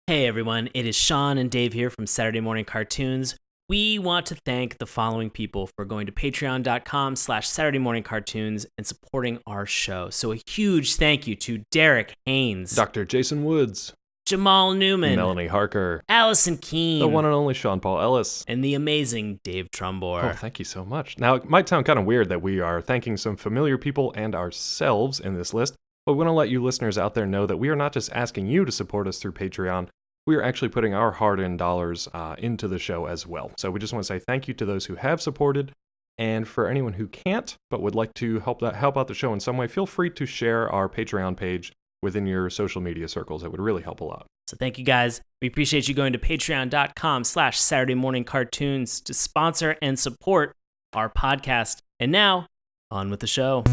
Hey everyone, it is Sean and Dave here from Saturday Morning Cartoons. We want to thank the following people for going to patreon.com/Saturday Morning Cartoons and supporting our show. So a huge thank you to Derek Haynes, Dr. Jason Woods, Jamal Newman, Melanie Harker, Allison Keene, the one and only Sean Paul Ellis, and the amazing Dave Trumbore. Oh, thank you so much. Now, it might sound kind of weird that we are thanking some familiar people and ourselves in this list, but we want to let you listeners out there know that we are not just asking you to support us through Patreon. We are actually putting our hard-earned dollars into the show as well. So we just want to say thank you to those who have supported, and for anyone who can't but would like to help out the show in some way, feel free to share our Patreon page within your social media circles. It would really help a lot. So thank you guys. We appreciate you going to patreon.com/Saturday Morning Cartoons to sponsor and support our podcast. And now, on with the show.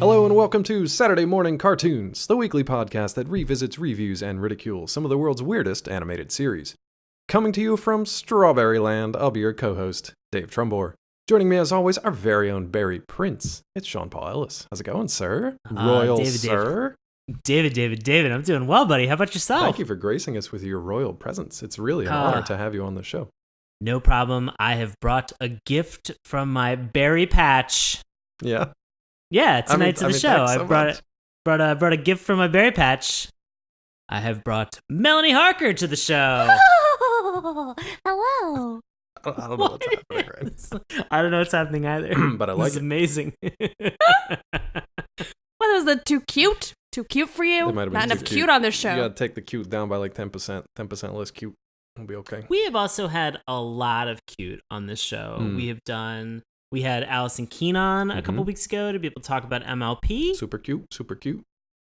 Hello and welcome to Saturday Morning Cartoons, the weekly podcast that revisits, reviews, and ridicules some of the world's weirdest animated series. Coming to you from Strawberry Land, I'll be your co-host, Dave Trumbore. Joining me as always, our very own Barry Prince. It's Sean Paul Ellis. How's it going, sir? Royal sir? David, I'm doing well, buddy. How about yourself? Thank you for gracing us with your royal presence. It's really an honor to have you on the show. No problem. I have brought a gift from my berry patch. Yeah? Yeah, tonight to the show. I brought a gift from my berry patch. I have brought Melanie Harker to the show. Oh, hello. I don't know what's happening right. I don't know what's happening either. But I like it's it. amazing. What was the too cute? Too cute for you? It might have been Not enough too cute on this show. You gotta take the cute down by like 10%. 10% less cute. It'll be okay. We have also had a lot of cute on this show. We had Allison Keene on a couple weeks ago to be able to talk about MLP. Super cute. Super cute.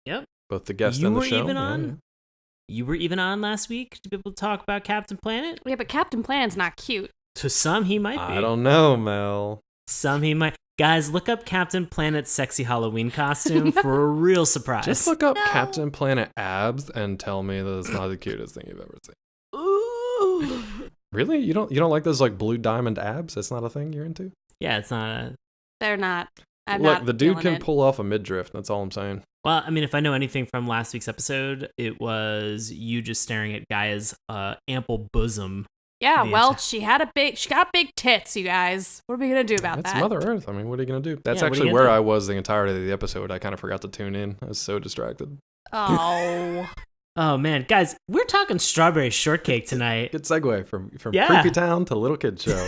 Yep. Both the guest and the show. You were even on. You were even on last week to be able to talk about Captain Planet. Yeah, but Captain Planet's not cute. To some, he might be. I don't know, Mel. Some he might. Guys, look up Captain Planet's sexy Halloween costume for a real surprise. Just look up Captain Planet abs and tell me that it's not the cutest thing you've ever seen. Ooh. Really? You don't like those like blue diamond abs? That's not a thing you're into? Yeah, it's not a... They're not. I'm Look, not the dude feeling can it. pull off a midriff. That's all I'm saying. Well, I mean, if I know anything from last week's episode, it was you just staring at Gaia's ample bosom. Yeah, well, she got big tits, you guys. What are we gonna do about That's that? Mother Earth. I mean, what are you gonna do? That's Yeah, what are actually you where gonna do? I was the entirety of the episode. I kind of forgot to tune in. I was so distracted. Oh. Oh, man. Guys, we're talking Strawberry Shortcake tonight. Good segue from Yeah. Creepy Town to Little Kid Show.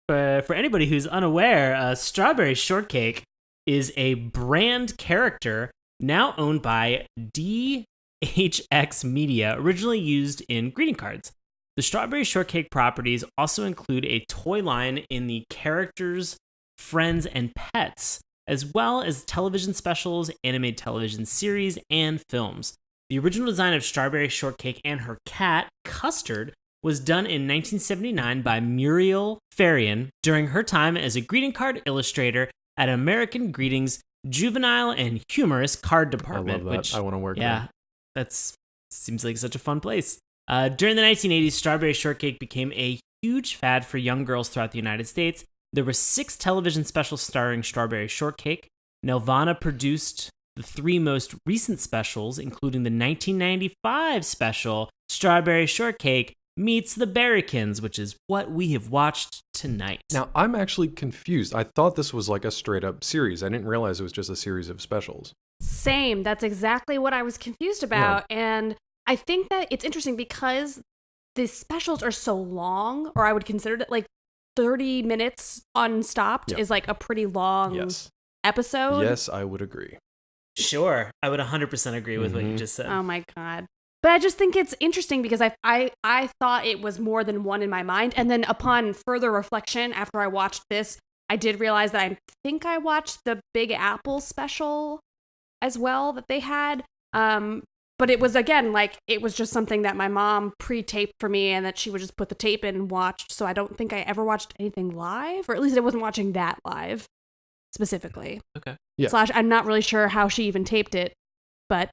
For anybody who's unaware, Strawberry Shortcake is a brand character now owned by DHX Media, originally used in greeting cards. The Strawberry Shortcake properties also include a toy line in the characters, friends, and pets, as well as television specials, animated television series, and films. The original design of Strawberry Shortcake and her cat, Custard, was done in 1979 by Muriel Farian during her time as a greeting card illustrator at American Greetings' juvenile and humorous card department. I love that. Which, I want to work there. yeah, that's seems like such a fun place. During the 1980s, Strawberry Shortcake became a huge fad for young girls throughout the United States. There were 6 television specials starring Strawberry Shortcake. Nelvana produced the 3 most recent specials, including the 1995 special, Strawberry Shortcake Meets the Berrykins, which is what we have watched tonight. Now, I'm actually confused. I thought this was like a straight-up series. I didn't realize it was just a series of specials. Same. That's exactly what I was confused about. Yeah. And I think that it's interesting because the specials are so long, or I would consider it like 30 minutes unstopped is like a pretty long episode. Yes, I would agree. Sure. I would 100% agree with what you just said. Oh my God. But I just think it's interesting because I thought it was more than one in my mind. And then upon further reflection, after I watched this, I did realize that I think I watched the Big Apple special as well that they had. But it was, again, like, it was just something that my mom pre-taped for me and that she would just put the tape in and watched. So I don't think I ever watched anything live, or at least I wasn't watching that live specifically. Okay. Yeah. / I'm not really sure how she even taped it, but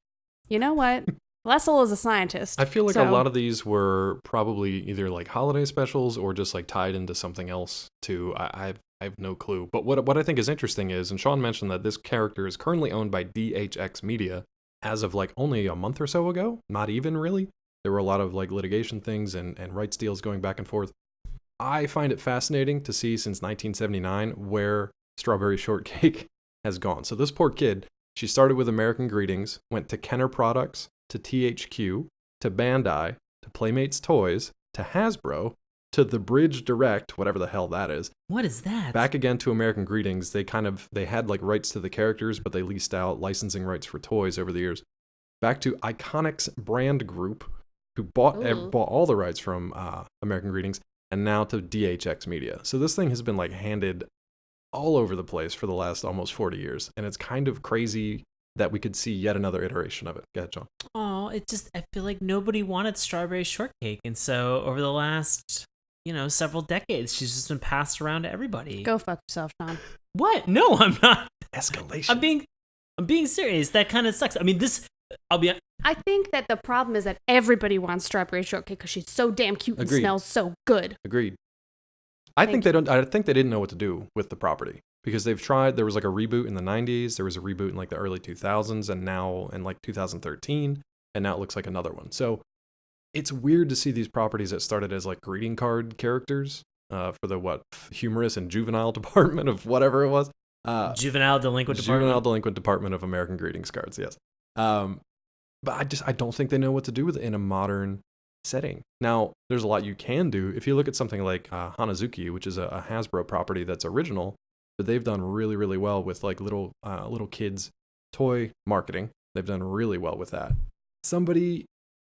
you know what? Lessel is a scientist. I feel like so- a lot of these were probably either like holiday specials or just like tied into something else too. I have no clue. But what I think is interesting is, and Sean mentioned that this character is currently owned by DHX Media as of like only a month or so ago. Not even really. There were a lot of like litigation things and rights deals going back and forth. I find it fascinating to see since 1979 where Strawberry Shortcake has gone. So this poor kid, she started with American Greetings, went to Kenner Products, to THQ, to Bandai, to Playmates Toys, to Hasbro, to The Bridge Direct, whatever the hell that is. What is that? Back again to American Greetings. They had like rights to the characters, but they leased out licensing rights for toys over the years. Back to Iconics Brand Group, who bought all the rights from American Greetings, and now to DHX Media. So this thing has been like handed all over the place for the last almost 40 years, and it's kind of crazy that we could see yet another iteration of it. Go ahead, John. Oh, I feel like nobody wanted Strawberry Shortcake. And so over the last, several decades, she's just been passed around to everybody. Go fuck yourself, Sean. What? No, I'm not. Escalation. I'm being serious. That kind of sucks. I mean, I think that the problem is that everybody wants Strawberry Shortcake because she's so damn cute and Agreed. smells so good. Agreed. I think they didn't know what to do with the property because they've tried. There was like a reboot in the 90s. There was a reboot in like the early 2000s, and now in like 2013, and now it looks like another one. So it's weird to see these properties that started as like greeting card characters for the humorous and juvenile department of whatever it was. Juvenile delinquent department of American Greetings cards. Yes. But I don't think they know what to do with it in a modern setting. Now, there's a lot you can do. If you look at something like Hanazuki, which is a Hasbro property that's original, but they've done really, really well with like little kids toy marketing. They've done really well with that. Somebody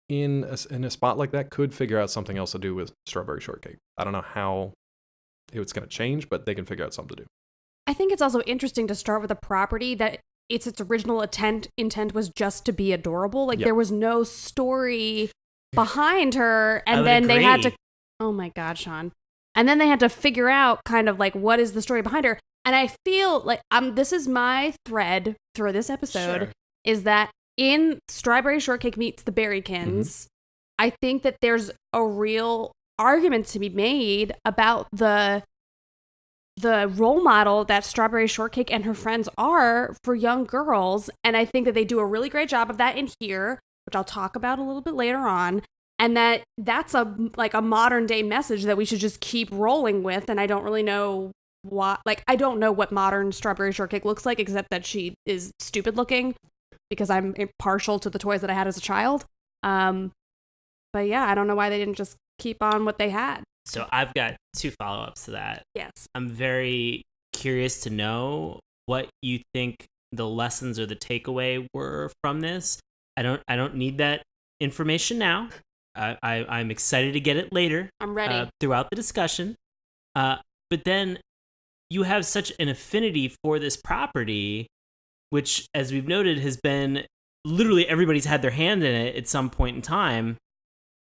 in a spot like that could figure out something else to do with Strawberry Shortcake. I don't know how it's going to change, but they can figure out something to do. I think it's also interesting to start with a property that its original intent was just to be adorable. Like there was no story behind her, and then they had to. Oh my God, Sean! And then they had to figure out kind of like what is the story behind her. And I feel like this is my thread for this episode is that in Strawberry Shortcake Meets the Berrykins, I think that there's a real argument to be made about the role model that Strawberry Shortcake and her friends are for young girls. And I think that they do a really great job of that in here, which I'll talk about a little bit later on. And that's a modern day message that we should just keep rolling with. And I don't really know I don't know what modern Strawberry Shortcake looks like, except that she is stupid looking because I'm partial to the toys that I had as a child. But yeah, I don't know why they didn't just keep on what they had. So I've got 2 follow-ups to that. Yes. I'm very curious to know what you think the lessons or the takeaway were from this. I don't need that information now. I'm excited to get it later. I'm ready. Throughout the discussion. But then you have such an affinity for this property, which, as we've noted, has been literally everybody's had their hand in it at some point in time.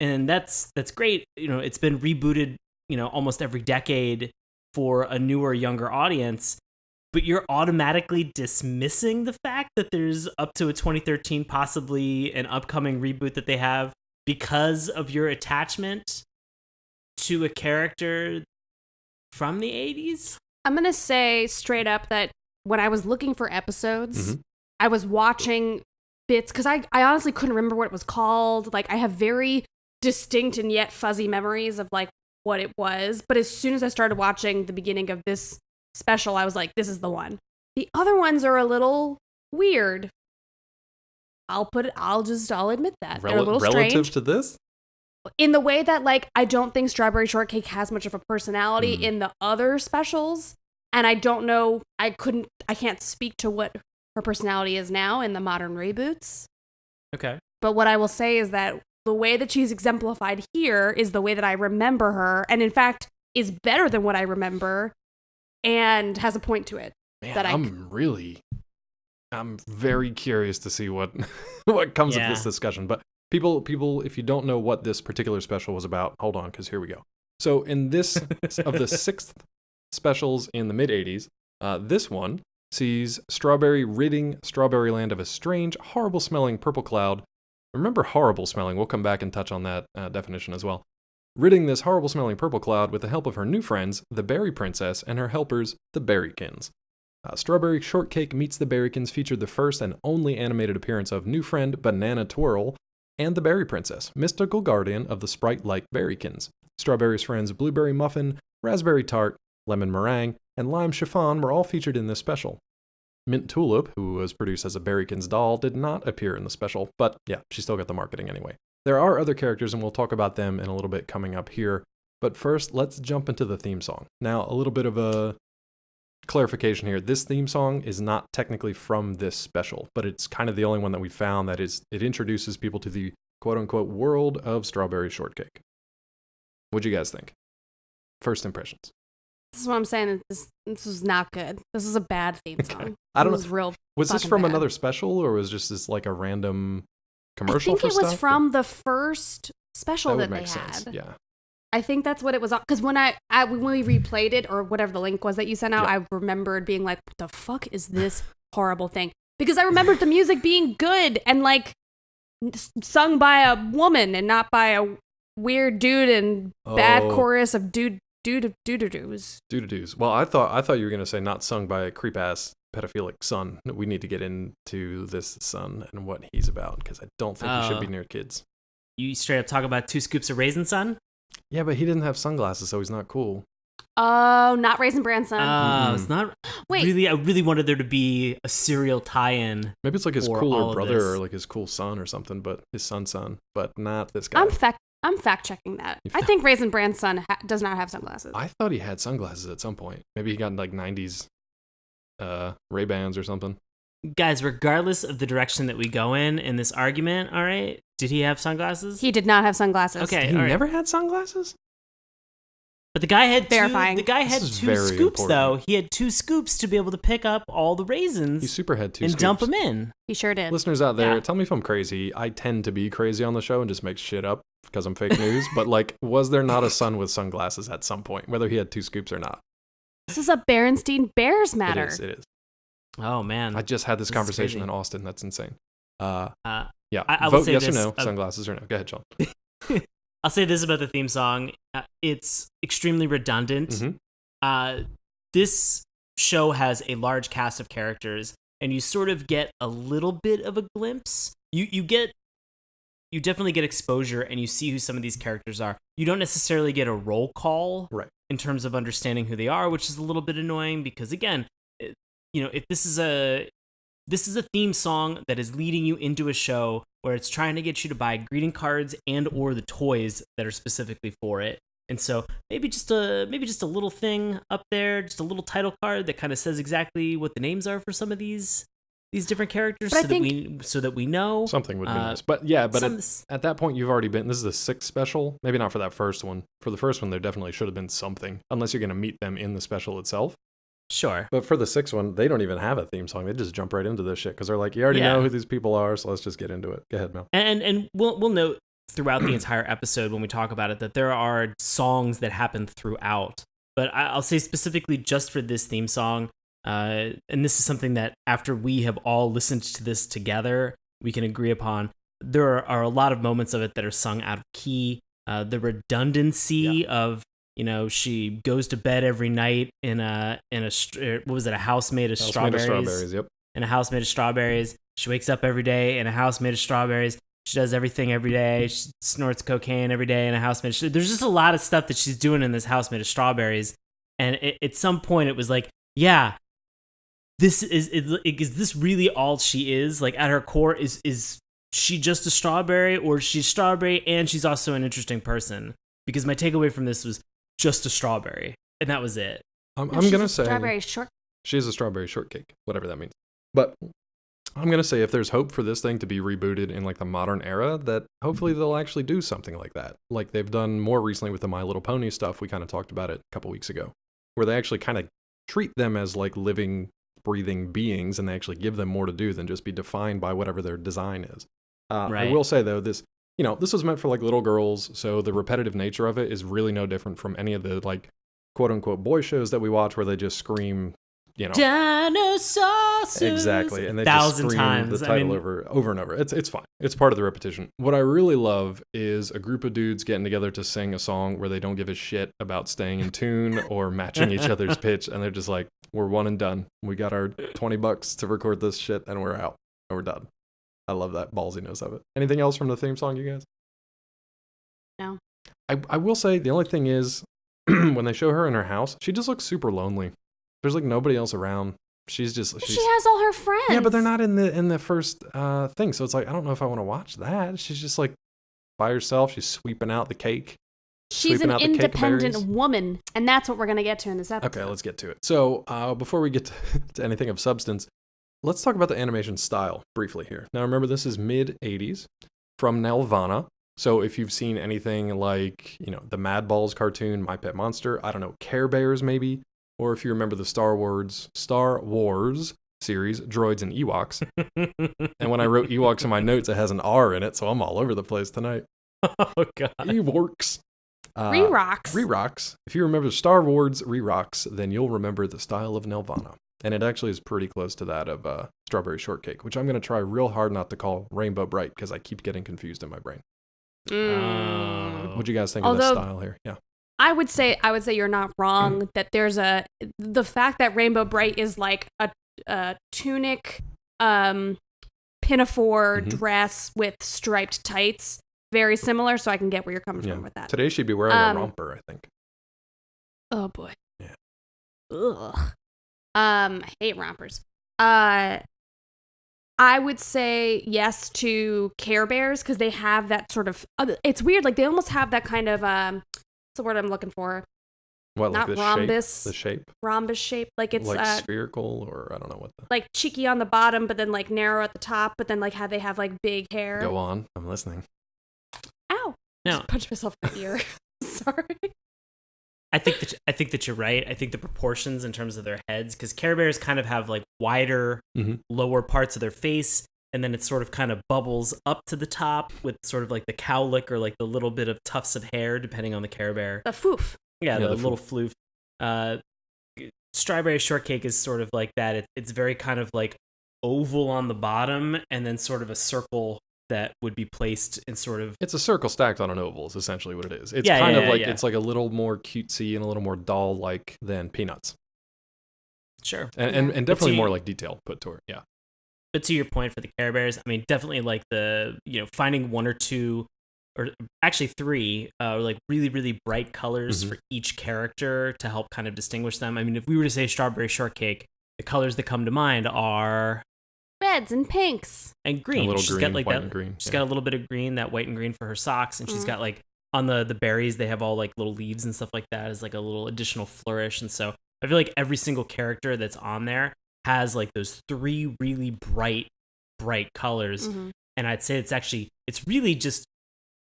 And that's great. It's been rebooted, almost every decade for a newer, younger audience. But you're automatically dismissing the fact that there's up to a 2013, possibly an upcoming reboot that they have because of your attachment to a character from the 80s? I'm going to say straight up that when I was looking for episodes, I was watching bits because I honestly couldn't remember what it was called. Like, I have very distinct and yet fuzzy memories of like what it was. But as soon as I started watching the beginning of this special, I was like, this is the one. The other ones are a little weird. I'll admit that. They're a little strange. Relative to this? In the way that, like, I don't think Strawberry Shortcake has much of a personality in the other specials. And I don't know, I can't speak to what her personality is now in the modern reboots. Okay. But what I will say is that the way that she's exemplified here is the way that I remember her. And in fact, is better than what I remember and has a point to it. Man, I'm very curious to see what comes of this discussion. But people, if you don't know what this particular special was about, hold on, because here we go. So in this, of the 6th specials in the mid-'80s, this one sees Strawberry ridding Strawberry Land of a strange, horrible-smelling purple cloud Remember horrible smelling. We'll come back and touch on that definition as well. Ridding this horrible smelling purple cloud with the help of her new friends, the Berry Princess, and her helpers, the Berrykins. Strawberry Shortcake Meets the Berrykins featured the first and only animated appearance of new friend Banana Twirl and the Berry Princess, mystical guardian of the sprite-like Berrykins. Strawberry's friends Blueberry Muffin, Raspberry Tart, Lemon Meringue, and Lime Chiffon were all featured in this special. Mint Tulip, who was produced as a Berrykins doll, did not appear in the special, but yeah, she still got the marketing anyway. There are other characters, and we'll talk about them in a little bit coming up here. But first, let's jump into the theme song. Now, a little bit of a clarification here. This theme song is not technically from this special, but it's kind of the only one that we found that it introduces people to the quote-unquote world of Strawberry Shortcake. What'd you guys think? First impressions. This is what I'm saying. This was not good. This is a bad theme song. Okay. I don't know. Was this from bad. another special, or was just this like a random commercial? I think it was stuff, from the first special that they sense. had. Yeah. I think that's what it was. Because when when we replayed it, or whatever the link was that you sent out, I remembered being like, what the fuck is this horrible thing? Because I remembered the music being good and like sung by a woman and not by a weird dude and bad chorus of doo-doo-doos. Doo-doo-doos. Well, I thought you were going to say not sung by a creep-ass pedophilic son. We need to get into this son and what he's about, because I don't think he should be near kids. You straight up talk about 2 scoops of Raisin Sun? Yeah, but he didn't have sunglasses, so he's not cool. Oh, not Raisin Bran Son. It's not. Wait. Really, I really wanted there to be a serial tie-in. Maybe it's like his for all cooler of brother this. or like his cool son or something, but his son, but not this guy. I'm fact checking that. I think Raisin Bran Son does not have sunglasses. I thought he had sunglasses at some point. Maybe he got like 90s Ray-Bans or something. Guys, regardless of the direction that we go in this argument, all right, did he have sunglasses? He did not have sunglasses. Okay, He all right. never had sunglasses? But the guy had Verifying. The guy had This is 2 very scoops, important. though. He had 2 scoops to be able to pick up all the raisins He super had 2 and scoops. dump them in. He sure did. Listeners out there, Yeah. tell me if I'm crazy. I tend to be crazy on the show and just make shit up because I'm fake news. But like, was there not a son with sunglasses at some point, whether he had 2 scoops or not? This is a Berenstein Bears matter. It is. Oh, man. I just had this This is conversation crazy. in Austin. That's insane. I Yeah. will Vote say yes this, or no, sunglasses or no. Go ahead, Sean. I'll say this about the theme song. It's extremely redundant. Mhm. This show has a large cast of characters, and you sort of get a little bit of a glimpse. You definitely get exposure, and you see who some of these characters are. You don't necessarily get a roll call Right. in terms of understanding who they are, which is a little bit annoying because, again, if this is a theme song that is leading you into a show where it's trying to get you to buy greeting cards and or the toys that are specifically for it. And so maybe just a little thing up there, just a little title card that kind of says exactly what the names are for some of these different characters, But so that we know. Something would be nice. But yeah, but some- at that point, you've already been. This is the 6th special. Maybe not for that first one. For the first one, there definitely should have been something, unless you're going to meet them in the special itself. Sure. But for the 6th one, they don't even have a theme song. They just jump right into this shit because they're like, you already know who these people are, so let's just get into it. Go ahead, Mel. And we'll note throughout the entire episode when we talk about it that there are songs that happen throughout. But I'll say specifically just for this theme song, and this is something that after we have all listened to this together, we can agree upon. There are a lot of moments of it that are sung out of key. The redundancy of, she goes to bed every night in a what was it, a house made of strawberries? Yep. In a house made of strawberries. She wakes up every day in a house made of strawberries. She does everything every day. She snorts cocaine every day in a house made of There's just a lot of stuff that she's doing in this house made of strawberries. And at some point it was like, yeah, is this really all she is? Like, at her core, is she just a strawberry, or she's strawberry and she's also an interesting person? Because my takeaway from this was just a strawberry, and that was it. I'm going to say Strawberry short. she is a strawberry shortcake, whatever that means. But I'm going to say if there's hope for this thing to be rebooted in like the modern era, that hopefully they'll actually do something like that. Like they've done more recently with the My Little Pony stuff. We kind of talked about it a couple weeks ago, where they actually kind of treat them as like living, breathing beings, and they actually give them more to do than just be defined by whatever their design is. Right. I will say though, this was meant for like little girls, so the repetitive nature of it is really no different from any of the like quote unquote boy shows that we watch where they just scream dinosaur suits. Exactly, and they 1,000 just scream times. the title over and over. It's fine. It's part of the repetition. What I really love is a group of dudes getting together to sing a song where they don't give a shit about staying in tune or matching each other's pitch, and they're just like, we're one and done. We got our $20 to record this shit, and we're out. And we're done. I love that ballsiness of it. Anything else from the theme song, you guys? No. I will say the only thing is when they show her in her house, she just looks super lonely. There's like nobody else around. She has all her friends. Yeah, but they're not in the first thing. So it's like, I don't know if I want to watch that. She's just like by herself. She's sweeping out the cake. She's an independent woman, and that's what we're going to get to in this episode. Okay, let's get to it. So before we get to anything of substance, let's talk about the animation style briefly here. Now, remember, this is mid-'80s from Nelvana. So if you've seen anything like, the Mad Balls cartoon, My Pet Monster, I don't know, Care Bears maybe, or if you remember the Star Wars series, Droids and Ewoks. And when I wrote Ewoks in my notes, it has an R in it, so I'm all over the place tonight. Oh, God. Ewoks. Re-Rocks. If you remember Star Wars Re-Rocks, then you'll remember the style of Nelvana. And it actually is pretty close to that of Strawberry Shortcake, which I'm going to try real hard not to call Rainbow Bright because I keep getting confused in my brain. What do you guys think of the style here? Yeah. I would say you're not wrong that there's the fact that Rainbow Bright is like a tunic pinafore dress with striped tights, very similar, so I can get where you're coming from with that. Today she'd be wearing a romper, I think. Oh boy. Yeah. Ugh. I hate rompers. I would say yes to Care Bears because they have that sort of. It's weird, like they almost have that kind of. What's the word I'm looking for? What, not like the rhombus? The shape. Rhombus shape, like it's like spherical, or I don't know what. Like cheeky on the bottom, but then like narrow at the top, but then like how they have like big hair. Go on, I'm listening. Ow! No. Just punched myself in the ear. Sorry. I think that you're right. I think the proportions in terms of their heads, because Care Bears kind of have like wider lower parts of their face, and then it sort of kind of bubbles up to the top with sort of like the cowlick or like the little bit of tufts of hair, depending on the Care Bear. The foof. Yeah, the little floof. Strawberry Shortcake is sort of like that. It's very kind of like oval on the bottom, and then sort of a circle that would be placed in sort of... It's a circle stacked on an oval is essentially what it is. It's kind of like it's like a little more cutesy and a little more doll-like than Peanuts. Sure. And definitely more like detail put to it, yeah. But to your point for the Care Bears, I mean, definitely like the, finding one or two, or actually three, like really, really bright colors for each character to help kind of distinguish them. I mean, if we were to say Strawberry Shortcake, the colors that come to mind are... reds and pinks and green. She's got like white that. And green. She's got a little bit of green, that white and green for her socks, and she's got like on the berries they have all like little leaves and stuff like that as like a little additional flourish. And so I feel like every single character that's on there has like those three really bright colors, and I'd say it's really just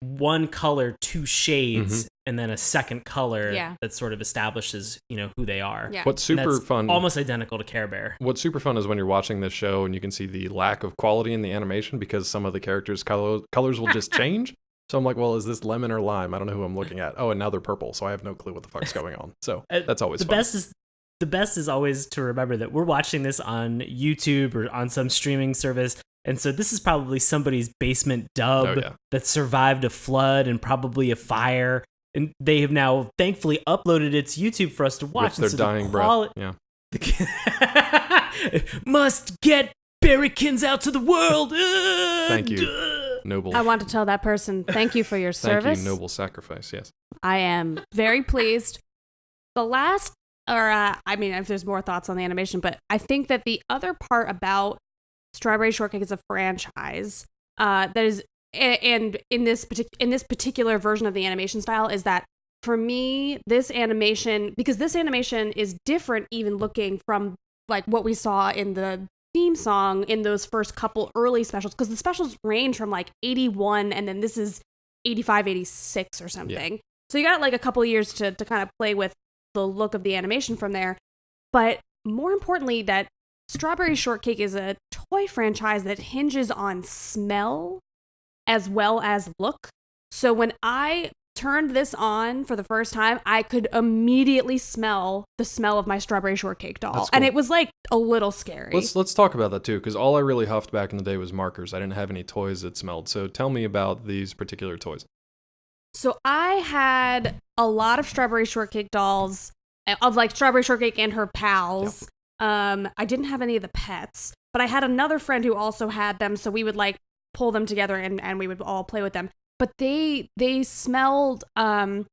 one color, two shades, and then a second color that sort of establishes, who they are. Yeah. What's super fun, almost identical to Care Bear. What's super fun is when you're watching this show and you can see the lack of quality in the animation because some of the characters' colors will just change. So I'm like, well, is this lemon or lime? I don't know who I'm looking at. Oh, and now they're purple, so I have no clue what the fuck's going on. So that's always fun. The best is always to remember that we're watching this on YouTube or on some streaming service. And so this is probably somebody's basement dub that survived a flood and probably a fire. And they have now thankfully uploaded it to YouTube for us to watch. With their dying breath. Yeah. Must get Berrykins out to the world. Thank you. Noble. I want to tell that person, thank you for your service. Thank you, noble sacrifice, yes. I am very pleased. If there's more thoughts on the animation, but I think that the other part about Strawberry Shortcake is a franchise that is, and in this particular version of the animation style, is that for me, this animation is different even looking from like what we saw in the theme song in those first couple early specials, because the specials range from like 81 and then this is 85, 86 or something. Yeah. So you got like a couple years to kind of play with the look of the animation from there. But more importantly, that Strawberry Shortcake is a toy franchise that hinges on smell as well as look. So when I turned this on for the first time, I could immediately smell the smell of my strawberry shortcake doll. That's cool. And it was like a little scary. Let's talk about that too, because all I really huffed back in the day was markers. I didn't have any toys that smelled. So tell me about these particular toys. So I had a lot of strawberry shortcake dolls, of like strawberry shortcake and her pals. Yep. I didn't have any of the pets, but I had another friend who also had them, so we would like pull them together and we would all play with them. But they smelled, I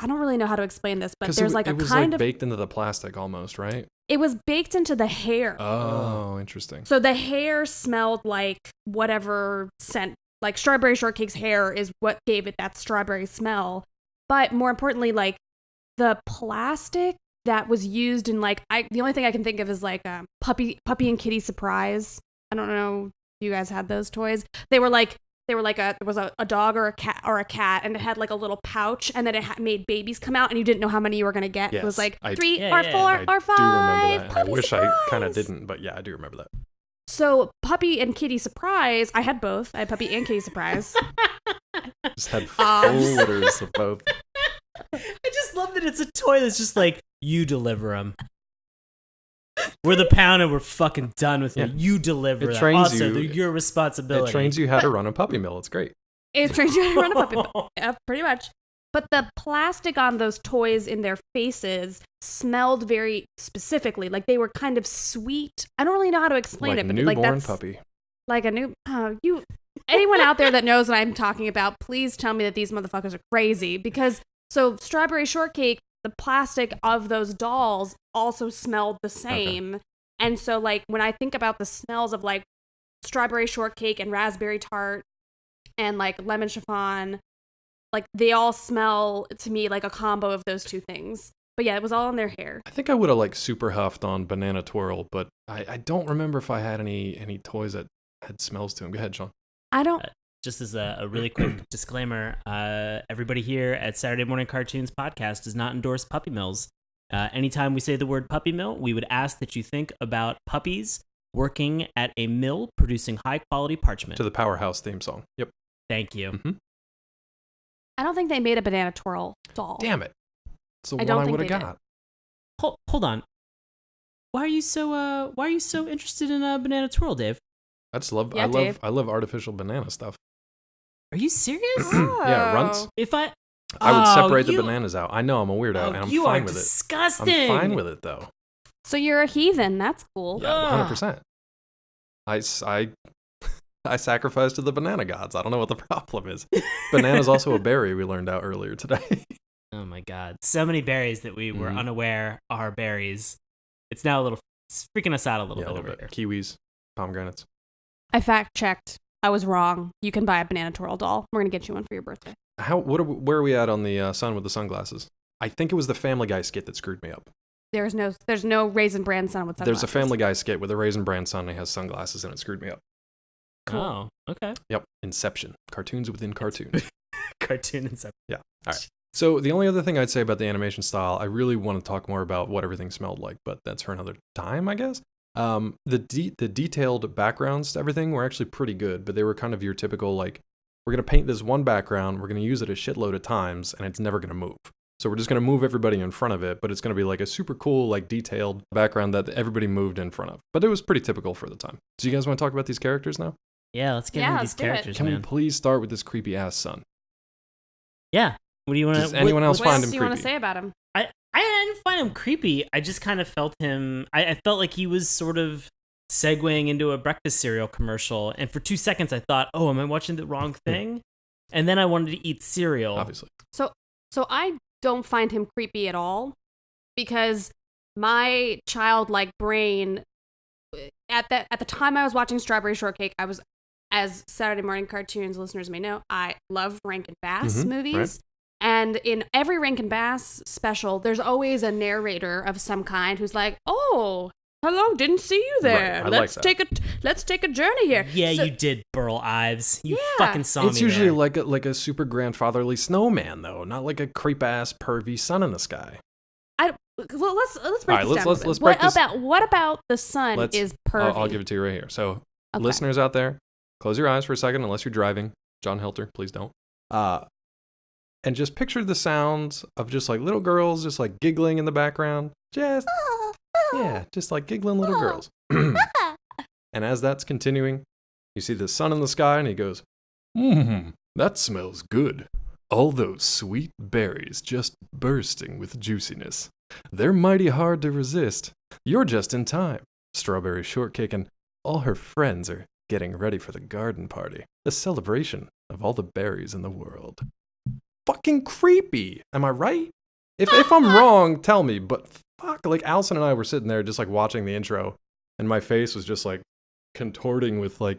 don't really know how to explain this, but there's like a kind of... It was like baked into the plastic almost, right? It was baked into the hair. Oh, interesting. So the hair smelled like whatever scent, like strawberry shortcake's hair is what gave it that strawberry smell. But more importantly, like the plastic that was used in like, the only thing I can think of is like puppy and kitty surprise. I don't know if you guys had those toys. They were like there was a dog or a cat, and it had like a little pouch, and then it made babies come out, and you didn't know how many you were gonna get. Yes, it was like 3 Yeah, or 4 or 5. I do remember that. I wish surprise. I kind of didn't, but yeah, I do remember that. So puppy and kitty surprise, I had both. I had puppy and kitty surprise. Just had folders of both. I just love that it's a toy that's just like, you deliver them. We're the pound and we're fucking done with it. You deliver them. Also, they're your responsibility. It trains you how to run a puppy mill. It's great. It trains you how to run a puppy mill. Yeah, pretty much. But the plastic on those toys in their faces smelled very specifically. Like they were kind of sweet. I don't really know how to explain like it, but newborn like that's puppy. Like a new anyone out there that knows what I'm talking about, please tell me that these motherfuckers are crazy. Because so strawberry shortcake, the plastic of those dolls also smelled the same. Okay. And so like when I think about the smells of like strawberry shortcake and raspberry tart and like lemon chiffon, like they all smell to me like a combo of those two things. But yeah, it was all in their hair. I think I would have like super huffed on banana twirl, but I don't remember if I had any toys that had smells to them. Go ahead, Sean. I don't. Just as a really quick disclaimer, everybody here at Saturday Morning Cartoons Podcast does not endorse puppy mills. Anytime we say the word puppy mill, we would ask that you think about puppies working at a mill producing high-quality parchment. To the Powerhouse theme song. Yep. Thank you. Mm-hmm. I don't think they made a banana twirl doll. Damn it. It's the one I would have got. Hold on. Why are you so interested in a banana twirl, Dave? I just love Dave. I love artificial banana stuff. Are you serious? Yeah, runts. I would separate the bananas out. I know I'm a weird-o, and I'm fine with disgusting. it. I'm fine with it though. So you're a heathen. That's cool. Yeah, 100%. I sacrifice to the banana gods. I don't know what the problem is. Banana's also a berry, we learned out earlier today. Oh my god. So many berries that we were unaware are berries. It's now it's freaking us out a little bit over here. Kiwis, pomegranates. I fact-checked. I was wrong. You can buy a banana twirl doll. We're going to get you one for your birthday. Where are we at on the son with the sunglasses? I think it was the Family Guy skit that screwed me up. There's no Raisin Bran son with sunglasses. There's a Family Guy skit with a Raisin Bran son and he has sunglasses and it screwed me up. Cool. Oh, okay. Yep. Inception. Cartoons within cartoons. Cartoon Inception. Yeah. All right. So the only other thing I'd say about the animation style, I really want to talk more about what everything smelled like, but that's for another time, I guess. The detailed backgrounds to everything were actually pretty good, but they were kind of your typical, like, we're going to paint this one background, we're going to use it a shitload of times, and it's never going to move. So we're just going to move everybody in front of it, but it's going to be like a super cool, like, detailed background that everybody moved in front of. But it was pretty typical for the time. So you guys want to talk about these characters now? Yeah, let's get into these characters, Can we please start with this creepy-ass son? Yeah. What do you want to... Does anyone else find him creepy? What else do you want to say about him? I didn't find him creepy. I just kind of felt him... I felt like he was sort of segueing into a breakfast cereal commercial, and for 2 seconds I thought, oh, am I watching the wrong thing? And then I wanted to eat cereal. Obviously. So I don't find him creepy at all, because my childlike brain, at the time I was watching Strawberry Shortcake, I was, as Saturday Morning Cartoons listeners may know, I love Rankin Bass movies. Right. And in every Rankin Bass special, there's always a narrator of some kind who's like, "Oh, hello, didn't see you there. Right, let's take a journey here." Yeah, you did, Burl Ives. You fucking saw me. It's usually like a super grandfatherly snowman, though, not like a creep ass pervy sun in the sky. Let's break this down. Let's break this. What about the sun is pervy? I'll give it to you right here. So, listeners out there, close your eyes for a second, unless you're driving. John Helter, please don't. and just picture the sounds of just like little girls just like giggling in the background. Just like giggling little girls. And as that's continuing, you see the sun in the sky, and he goes, that smells good. All those sweet berries just bursting with juiciness. They're mighty hard to resist. You're just in time. Strawberry Shortcake and all her friends are getting ready for the garden party, a celebration of all the berries in the world. Fucking creepy. Am I right? If I'm wrong, tell me. But fuck, like Allison and I were sitting there just like watching the intro, and my face was just like contorting with like,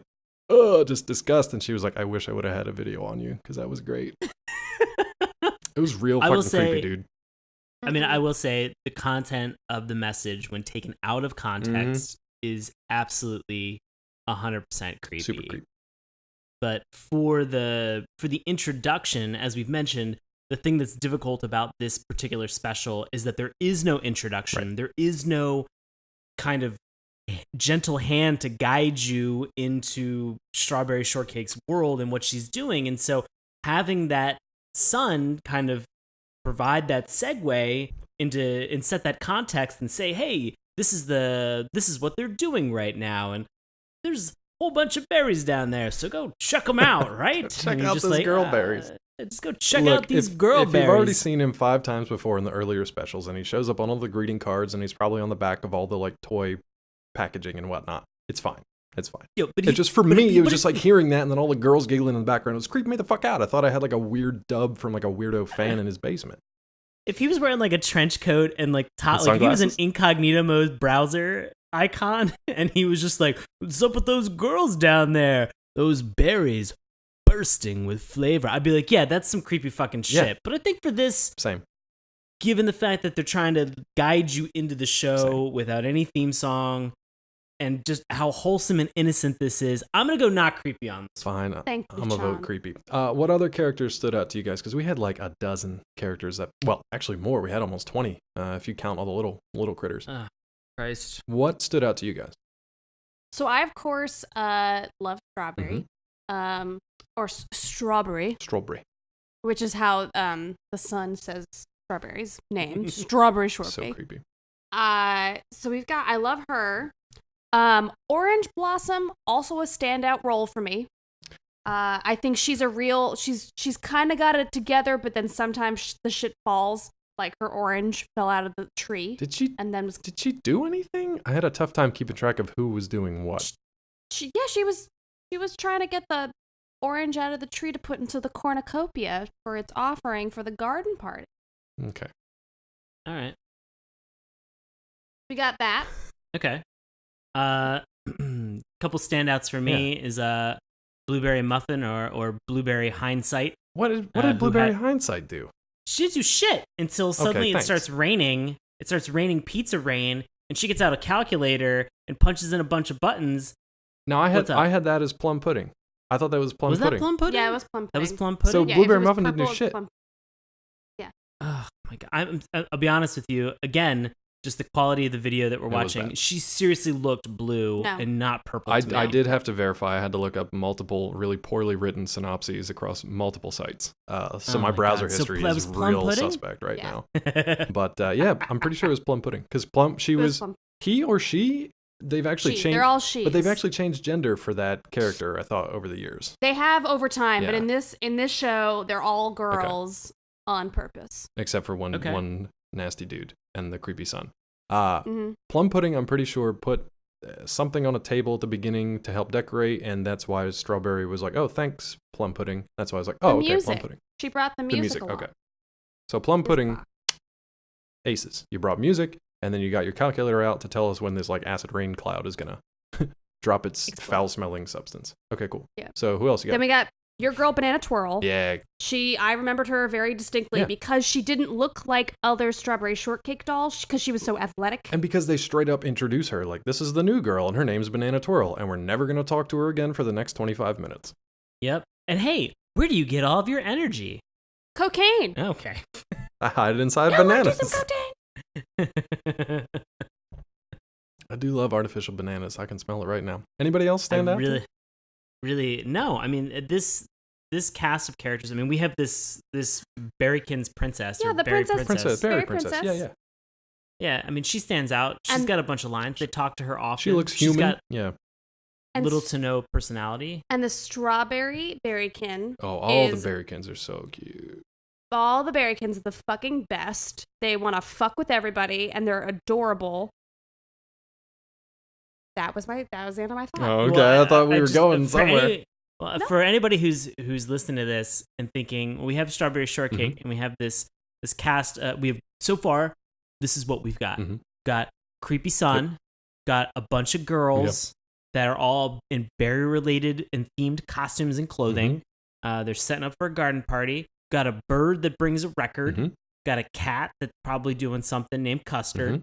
just disgust. And she was like, I wish I would have had a video on you because that was great. It was real fucking creepy, dude. I mean, I will say the content of the message, when taken out of context, is absolutely 100% creepy. Super creepy. But for the introduction, as we've mentioned, the thing that's difficult about this particular special is that there is no introduction. Right. There is no kind of gentle hand to guide you into Strawberry Shortcake's world and what she's doing. And so having that son kind of provide that segue into and set that context and say, hey, this is what they're doing right now, and there's a whole bunch of berries down there, so go check them out, right? Check out those girl berries. Just go check out these girl berries. If you've already seen him 5 times before in the earlier specials, and he shows up on all the greeting cards, and he's probably on the back of all the like toy packaging and whatnot, it's fine. It's fine. It was just like hearing that, and then all the girls giggling in the background. It was creeping me the fuck out. I thought I had like a weird dub from like a weirdo fan in his basement. If he was wearing like a trench coat and like top, like if he was an incognito mode browser icon, and he was just like, "What's up with those girls down there? Those berries bursting with flavor." I'd be like, "Yeah, that's some creepy fucking shit." Yeah. But I think for this, same. Given the fact that they're trying to guide you into the show without any theme song, and just how wholesome and innocent this is, I'm going to go not creepy on this. Fine. I'm going to vote creepy. What other characters stood out to you guys? Because we had like a dozen characters that, well, actually more. We had almost 20 if you count all the little critters. Christ. What stood out to you guys? So I, of course, love Strawberry. Or Strawberry. Strawberry. Which is how the son says Strawberry's name. Strawberry Shortcake. So creepy. So we've got, I love her. Orange Blossom, also a standout role for me. I think she's she's kind of got it together, but then sometimes the shit falls. Like her orange fell out of the tree. Did she do anything? I had a tough time keeping track of who was doing what. She was trying to get the orange out of the tree to put into the cornucopia for its offering for the garden party. Okay. All right. We got that. Okay. Couple standouts for me is Blueberry Muffin or Blueberry Hindsight. What did Blueberry Hindsight do? She didn't do shit until suddenly it starts raining. It starts raining pizza rain, and she gets out a calculator and punches in a bunch of buttons. No, I had that as plum pudding. I thought that was plum pudding. Was that plum pudding? Yeah, it was plum pudding. That was plum pudding. So Blueberry Muffin didn't do shit. Yeah. Oh my god! I'll be honest with you again. Just the quality of the video that we're watching. She seriously looked blue and not purple. I did have to verify. I had to look up multiple really poorly written synopses across multiple sites. So my browser history is real suspect right now. But I'm pretty sure it was plum pudding because he or she. They've actually changed. They're all she's. But they've actually changed gender for that character. I thought over the years. They have over time, but in this show, they're all girls on purpose. Except for one nasty dude and the creepy son. Plum pudding, I'm pretty sure, put something on a table at the beginning to help decorate, and that's why Strawberry was like, "Oh, thanks, plum pudding." That's why I was like, "Oh, okay, plum pudding." She brought the music along. Okay. So plum pudding, aces. You brought music, and then you got your calculator out to tell us when this like acid rain cloud is gonna drop its foul-smelling substance. Okay, cool. Yeah. So who else you got? Then we got your girl Banana Twirl. Yeah. I remembered her very distinctly because she didn't look like other Strawberry Shortcake dolls because she was so athletic. And because they straight up introduce her like, this is the new girl and her name's Banana Twirl and we're never going to talk to her again for the next 25 minutes. Yep. And hey, where do you get all of your energy? Cocaine. Okay. I hide it inside bananas. Some cocaine. I do love artificial bananas. I can smell it right now. Anybody else stand out? Really, no. I mean, this this cast of characters. I mean, we have this Berrykins princess. Yeah, or the Berry princess. Berry Berry princess. princess. Yeah. Yeah, I mean, she stands out. She's And- got a bunch of lines. They talk to her often. She looks She's human. got Yeah. And little s- to no personality. And the strawberry berrykin. Oh, all is- the Berrykins are so cute. All the berrykins are the fucking best. They want to fuck with everybody, and they're adorable. That was the end of my thought. Oh, okay. Well, I thought we were just- going for somewhere. No. For anybody who's listening to this and thinking, well, we have Strawberry Shortcake Mm-hmm. and we have this cast. We have so far. This is what we've got. Mhm. Got creepy son. Got a bunch of girls that are all in berry related and themed costumes and clothing. Mm-hmm. They're setting up for a garden party. Got a bird that brings a record. Mhm. Got a cat that's probably doing something named Custard.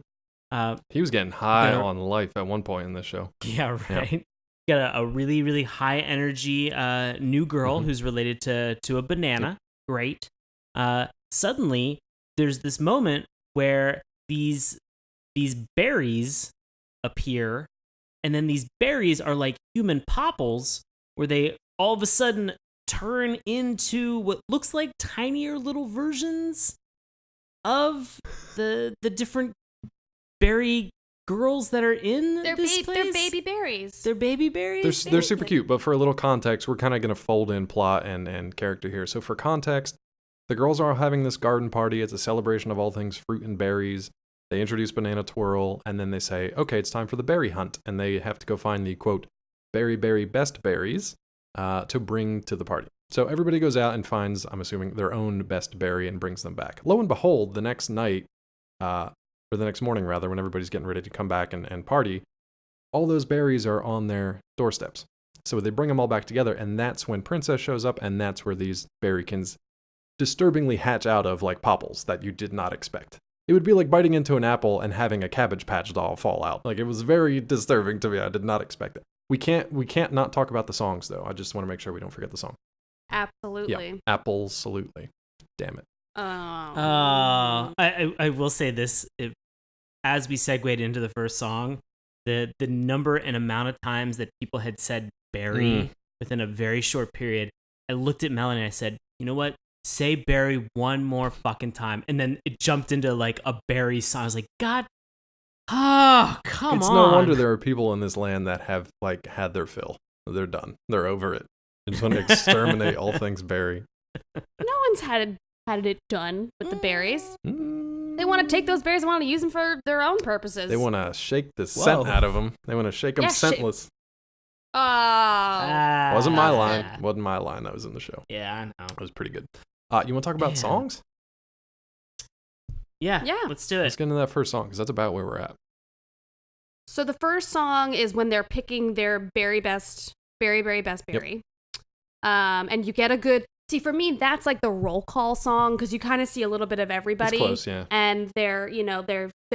He was getting high They're- on life at one point in this show. Yeah, right. Got a really, really high energy new girl Mhm. who's related to a banana. Great. Suddenly, there's this moment where these berries appear, and then these berries are like human popples, where they all of a sudden turn into what looks like tinier little versions of the different berry girls that are in They're this place. they're baby berries. They're baby berries. They're super cute, but for a little context, we're kind of going to fold in plot and character here. So for context, the girls are having this garden party. It's a celebration of all things fruit and berries. They introduce Banana Twirl, and then they say, okay, it's time for the berry hunt. And they have to go find the, quote, berry best berries to bring to the party. So everybody goes out and finds, I'm assuming, their own best berry and brings them back. Lo and behold, the next night, or the next morning rather, when everybody's getting ready to come back and party, all those berries are on their doorsteps. So they bring them all back together, and that's when Princess shows up, and that's where these berrykins disturbingly hatch out of like popples that you did not expect. It would be like biting into an apple and having a Cabbage Patch doll fall out. Like, it was very disturbing to me. I did not expect it. We can't not talk about the songs though. I just want to make sure we don't forget the song. Absolutely. Yeah, absolutely. Damn it. I will say this: as we segued into the first song, the number and amount of times that people had said berry within a very short period, I looked at Melanie and I said, you know what? Say berry one more fucking time. And then it jumped into like a berry song. I was like, God, come on. It's no wonder there are people in this land that have like had their fill. They're done. They're over it. They just want to exterminate all things berry. No one's had it done with the berries. They want to take those berries and want to use them for their own purposes. They want to shake the scent out of them. They want to shake them Yeah, scentless. Oh. Wasn't my Ah. line. Wasn't my line. That was in the show. Yeah, I know. It was pretty good. You want to talk about Yeah. songs? Yeah, Yeah. let's do it. Let's get into that first song because that's about where we're at. So the first song is when they're picking their very best berry. And you get a good, see, for me, that's like the roll call song because you kind of see a little bit of everybody. It's close, yeah. And they're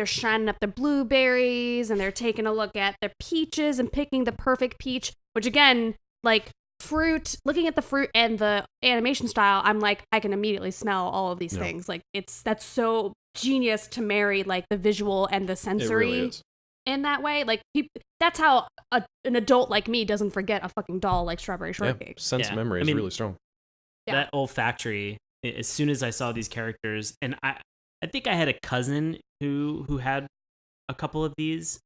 shining up the blueberries and they're taking a look at the peaches and picking the perfect peach, which again, like fruit, looking at the fruit and the animation style, I'm like, I can immediately smell all of these Yeah. things. Like that's so genius to marry like the visual and the sensory. It really is. In that way, like that's how an adult like me doesn't forget a fucking doll like Strawberry Yeah, Shortcake. sense Yeah. memory I is mean, really strong. Yeah. That olfactory, as soon as I saw these characters, and I think I had a cousin who had a couple of these,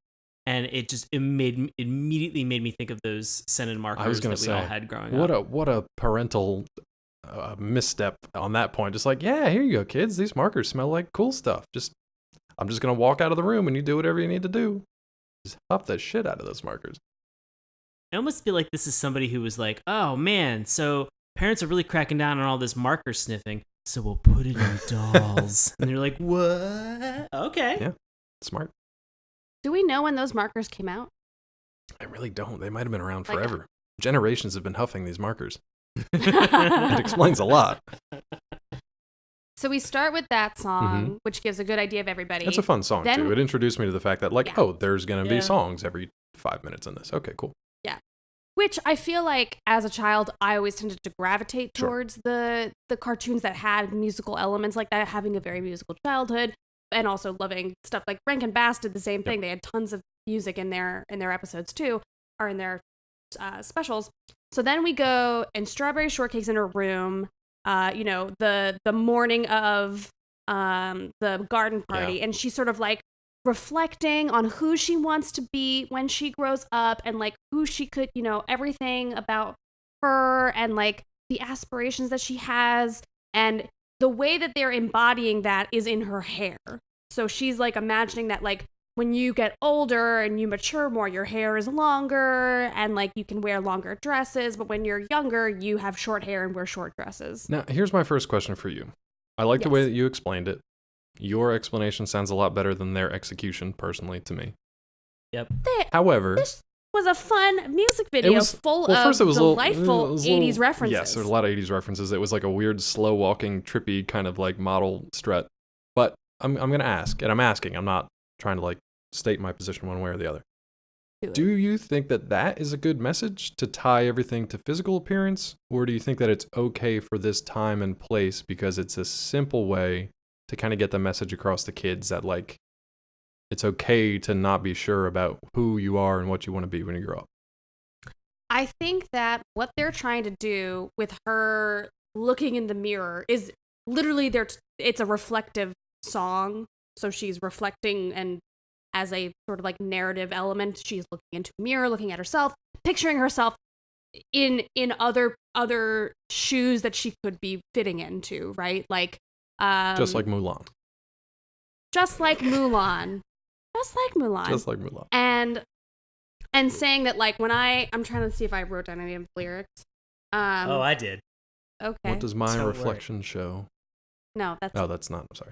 and it just immediately made me think of those scented markers I was going that to we say, all had growing up. what a parental misstep on that point. Just like, yeah, here you go, kids. These markers smell like cool stuff. I'm just going to walk out of the room and you do whatever you need to do. Just huff the shit out of those markers. I almost feel like this is somebody who was like, oh man, so parents are really cracking down on all this marker sniffing, so we'll put it in dolls. And they're like, what? Okay. Yeah. Smart. Do we know when those markers came out? I really don't. They might have been around Like- forever. Generations have been huffing these markers. It explains a lot. So we start with that song, which gives a good idea of everybody. It's a fun song, Then- too. It introduced me to the fact that, like, Yeah. oh, there's going to be Yeah. songs every 5 minutes in this. Okay, cool. Which I feel like as a child, I always tended to gravitate Sure. towards the cartoons that had musical elements like that, having a very musical childhood, and also loving stuff like Rankin Bass did the same thing. They had tons of music in their episodes too, or in their specials. So then we go, and Strawberry Shortcake's in her room, the morning of the garden party, and she's sort of like reflecting on who she wants to be when she grows up, and like who she could, everything about her, and like the aspirations that she has, and the way that they're embodying that is in her hair. So she's like imagining that like when you get older and you mature more, your hair is longer and like you can wear longer dresses, but when you're younger, you have short hair and wear short dresses. Now, here's my first question for you. I like the way that you explained it. Your explanation sounds a lot better than their execution, personally, to me. Yep. However, this was a fun music video full of delightful 80s references. Yes, there's a lot of 80s references. It was like a weird, slow-walking, trippy kind of like model strut. But I'm going to ask, and I'm asking. I'm not trying to like state my position one way or the other. Do you think that that is a good message to tie everything to physical appearance? Or do you think that it's okay for this time and place because it's a simple way to kind of get the message across to kids that like it's okay to not be sure about who you are and what you want to be when you grow up? I think that what they're trying to do with her looking in the mirror is literally it's a reflective song. So she's reflecting, and as a sort of like narrative element, she's looking into a mirror, looking at herself, picturing herself in other shoes that she could be fitting into, right? Like just like Mulan. Just like Mulan. And saying that like when I'm trying to see if I wrote down any of the lyrics. I did. Okay. What does my reflection show? No, that's not. I'm sorry.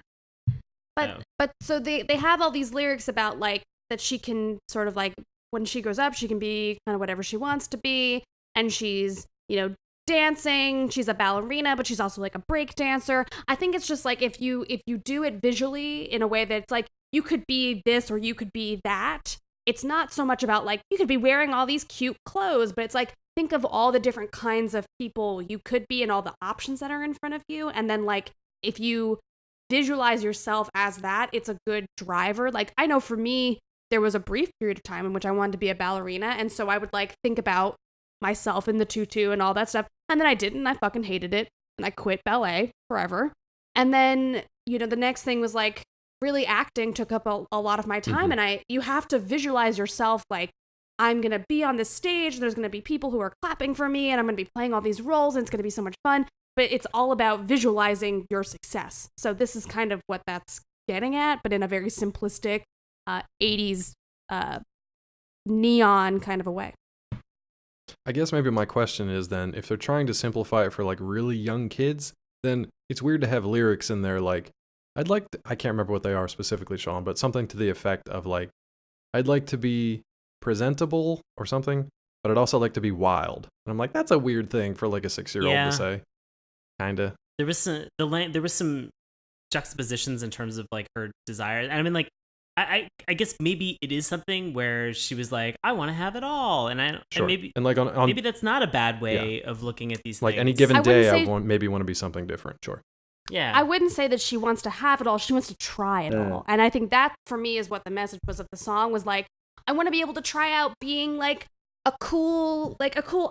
But so they have all these lyrics about like that she can sort of like when she grows up she can be kind of whatever she wants to be, and she's dancing, she's a ballerina, but she's also like a break dancer. I think it's just like if you do it visually in a way that's like you could be this or you could be that. It's not so much about like you could be wearing all these cute clothes, but it's like think of all the different kinds of people you could be and all the options that are in front of you, and then like if you visualize yourself as that, it's a good driver. Like I know for me, there was a brief period of time in which I wanted to be a ballerina, and so I would like think about myself in the tutu and all that stuff, and then I didn't. I fucking hated it, and I quit ballet forever. And then the next thing was like really acting took up a lot of my time, and you have to visualize yourself like I'm gonna be on this stage. There's gonna be people who are clapping for me, and I'm gonna be playing all these roles, and it's gonna be so much fun. But it's all about visualizing your success. So this is kind of what that's getting at, but in a very simplistic 80s neon kind of a way. I guess maybe my question is then, if they're trying to simplify it for like really young kids, then it's weird to have lyrics in there like, I can't remember what they are specifically, Sean, but something to the effect of like, I'd like to be presentable or something, but I'd also like to be wild. And I'm like, that's a weird thing for like a 6-year-old to say. Kinda. There was some juxtapositions in terms of like her desires. I mean, like, I guess maybe it is something where she was like, I want to have it all, and maybe that's not a bad way of looking at these things. Like any given day, I want to be something different. Sure. Yeah. I wouldn't say that she wants to have it all. She wants to try it all, and I think that for me is what the message was of the song was like. I want to be able to try out being like a cool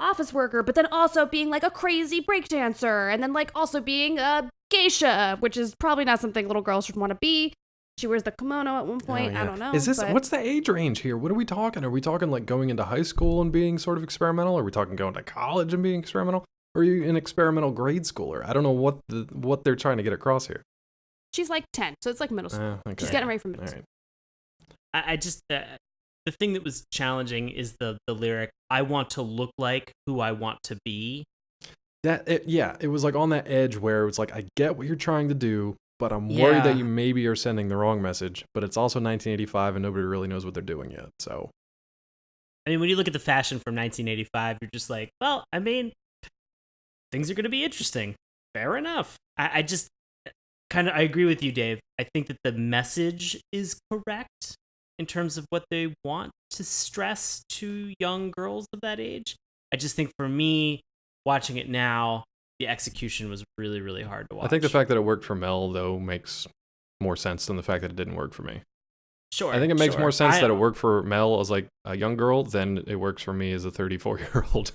office worker, but then also being like a crazy breakdancer, and then like also being a geisha, which is probably not something little girls should want to be. She wears the kimono at one point. I don't know. What's the age range here? What are we talking? Are we talking like going into high school and being sort of experimental? Are we talking going to college and being experimental? Or are you an experimental grade schooler? I don't know what they're trying to get across here. She's like 10, so it's like middle school. Okay. She's getting ready for middle school. I just the thing that was challenging is the lyric, I want to look like who I want to be. It was like on that edge where it's like, I get what you're trying to do, but I'm worried that you maybe are sending the wrong message. But it's also 1985 and nobody really knows what they're doing yet. So, I mean, when you look at the fashion from 1985, you're just like, well, I mean, things are going to be interesting. Fair enough. I just I agree with you, Dave. I think that the message is correct in terms of what they want to stress to young girls of that age. I just think for me, watching it now, the execution was really, really hard to watch. I think the fact that it worked for Mel, though, makes more sense than the fact that it didn't work for me. Sure. I think it makes more sense that it worked for Mel as like a young girl than it works for me as a 34-year-old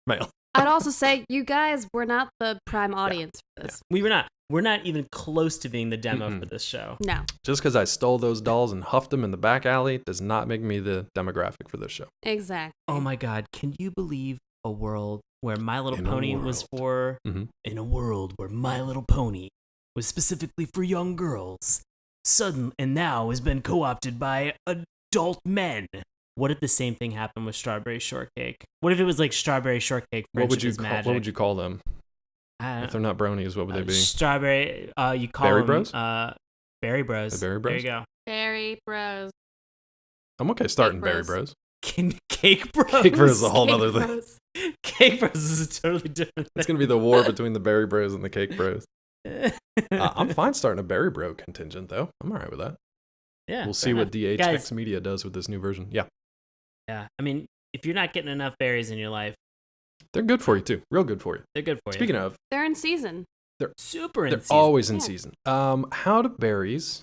male. I'd also say you guys were not the prime audience for this. We were not. We're not even close to being the demo Mm-mm. for this show. No. Just because I stole those dolls and huffed them in the back alley does not make me the demographic for this show. Exactly. Oh my God. Can you believe a world where My Little In a Pony was for... Mhm. In a world where My Little Pony was specifically for young girls, suddenly and now has been co-opted by adult men. What if the same thing happened with Strawberry Shortcake? What if it was like Strawberry Shortcake Friendship is Magic? What would you call them? If they're not bronies, what would they be? Strawberry, you call Berry them, Bros? Berry Bros. The Berry Bros? There you go. Berry Bros. I'm okay starting Berry Bros. Bros. Cake Bros. Cake Bros is a whole Cake other thing. Bros. Cake Bros is a totally different It's thing. going to be the war between the Berry Bros and the Cake Bros. I'm fine starting a Berry Bro contingent, though. I'm all right with that. Yeah, We'll fair see what enough. DHX Guys, Media does with this new version. Yeah. yeah, I mean, if you're not getting enough berries in your life, They're good for you, too. Real good for you. they're good for Speaking you. of, They're in season. Super in they're season. always in Yeah. season. How do berries,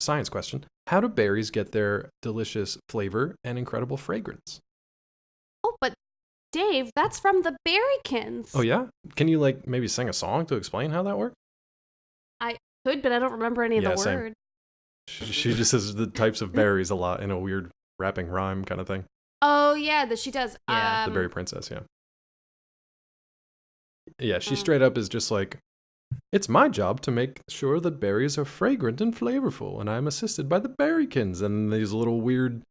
science question, how do berries get their delicious flavor and incredible fragrance? Oh, but Dave, that's from the Berrykins. Oh, yeah? Can you, like, maybe sing a song to explain how that works? Good, but I don't remember any of Yeah, the same. words. She just says the types of berries a lot in a weird rapping rhyme kind of thing. Oh, yeah, she does. Yeah, The Berry Princess, yeah. Yeah, she Um, straight up is just like, it's my job to make sure that berries are fragrant and flavorful, and I'm assisted by the Berrykins. And these little weird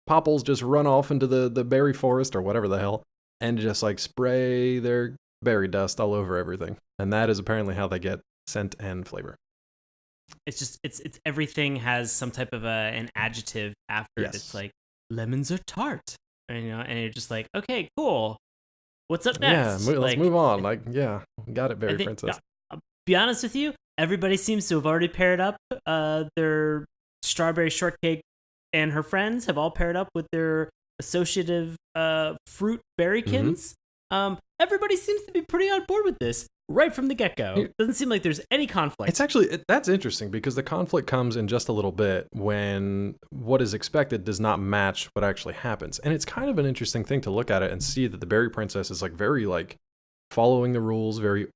popples just run off into the berry forest or whatever the hell, and just like spray their berry dust all over everything. And that is apparently how they get scent and flavor. It's just it's everything has some type of an adjective after it. Yes. It's like lemons are tart, and, and you're just like, okay, cool. What's up Yeah, next? let's Like, move on. Like, yeah, got it, I Berry think- Princess. I'll be honest with you, everybody seems to have already paired up. Their Strawberry Shortcake and her friends have all paired up with their associative fruit berrykins. Everybody seems to be pretty on board with this right from the get-go. Yeah. Doesn't seem like there's any conflict. It's actually, that's interesting because the conflict comes in just a little bit when what is expected does not match what actually happens. And it's kind of an interesting thing to look at it and see that the Berry Princess is like very like following the rules, very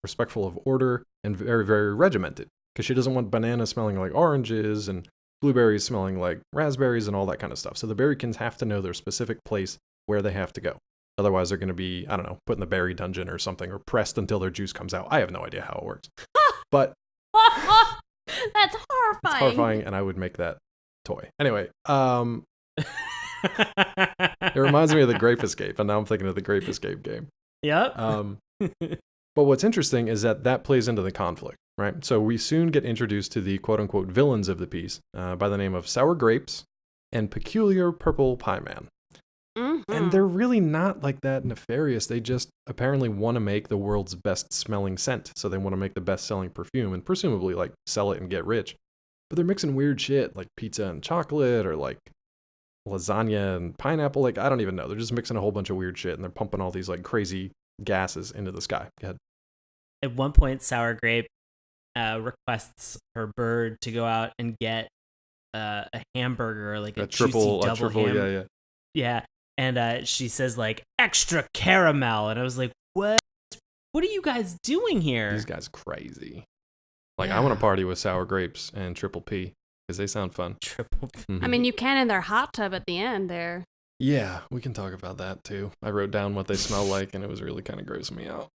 respectful of order, and very, very regimented because she doesn't want bananas smelling like oranges and blueberries smelling like raspberries and all that kind of stuff. So the Berrykins have to know their specific place where they have to go. Otherwise, they're going to be, I don't know, put in the berry dungeon or something, or pressed until their juice comes out. I have no idea how it works. But That's horrifying. it's horrifying, and I would make that toy. Anyway, it reminds me of the Grape Escape, and now I'm thinking of the Grape Escape game. Yep. But what's interesting is that plays into the conflict, right? So we soon get introduced to the quote-unquote villains of the piece by the name of Sour Grapes and Peculiar Purple Pie Man. And they're really not like that nefarious. They just apparently want to make the world's best smelling scent. So they want to make the best selling perfume and presumably like sell it and get rich. But they're mixing weird shit like pizza and chocolate or like lasagna and pineapple. Like, I don't even know. They're just mixing a whole bunch of weird shit and they're pumping all these like crazy gases into the sky. Go ahead. At one point, Sour Grape requests her bird to go out and get a hamburger, like a triple, juicy double ham. yeah. Yeah. And she says, like, extra caramel. And I was like, what? What are you guys doing here? These guys are crazy. Like, Yeah. I want to party with Sour Grapes and Triple P because they sound fun. Triple. Mhm. I mean, you can in their hot tub at the end there. Yeah, we can talk about that too. I wrote down what they smell like and it was really kind of grossing me out.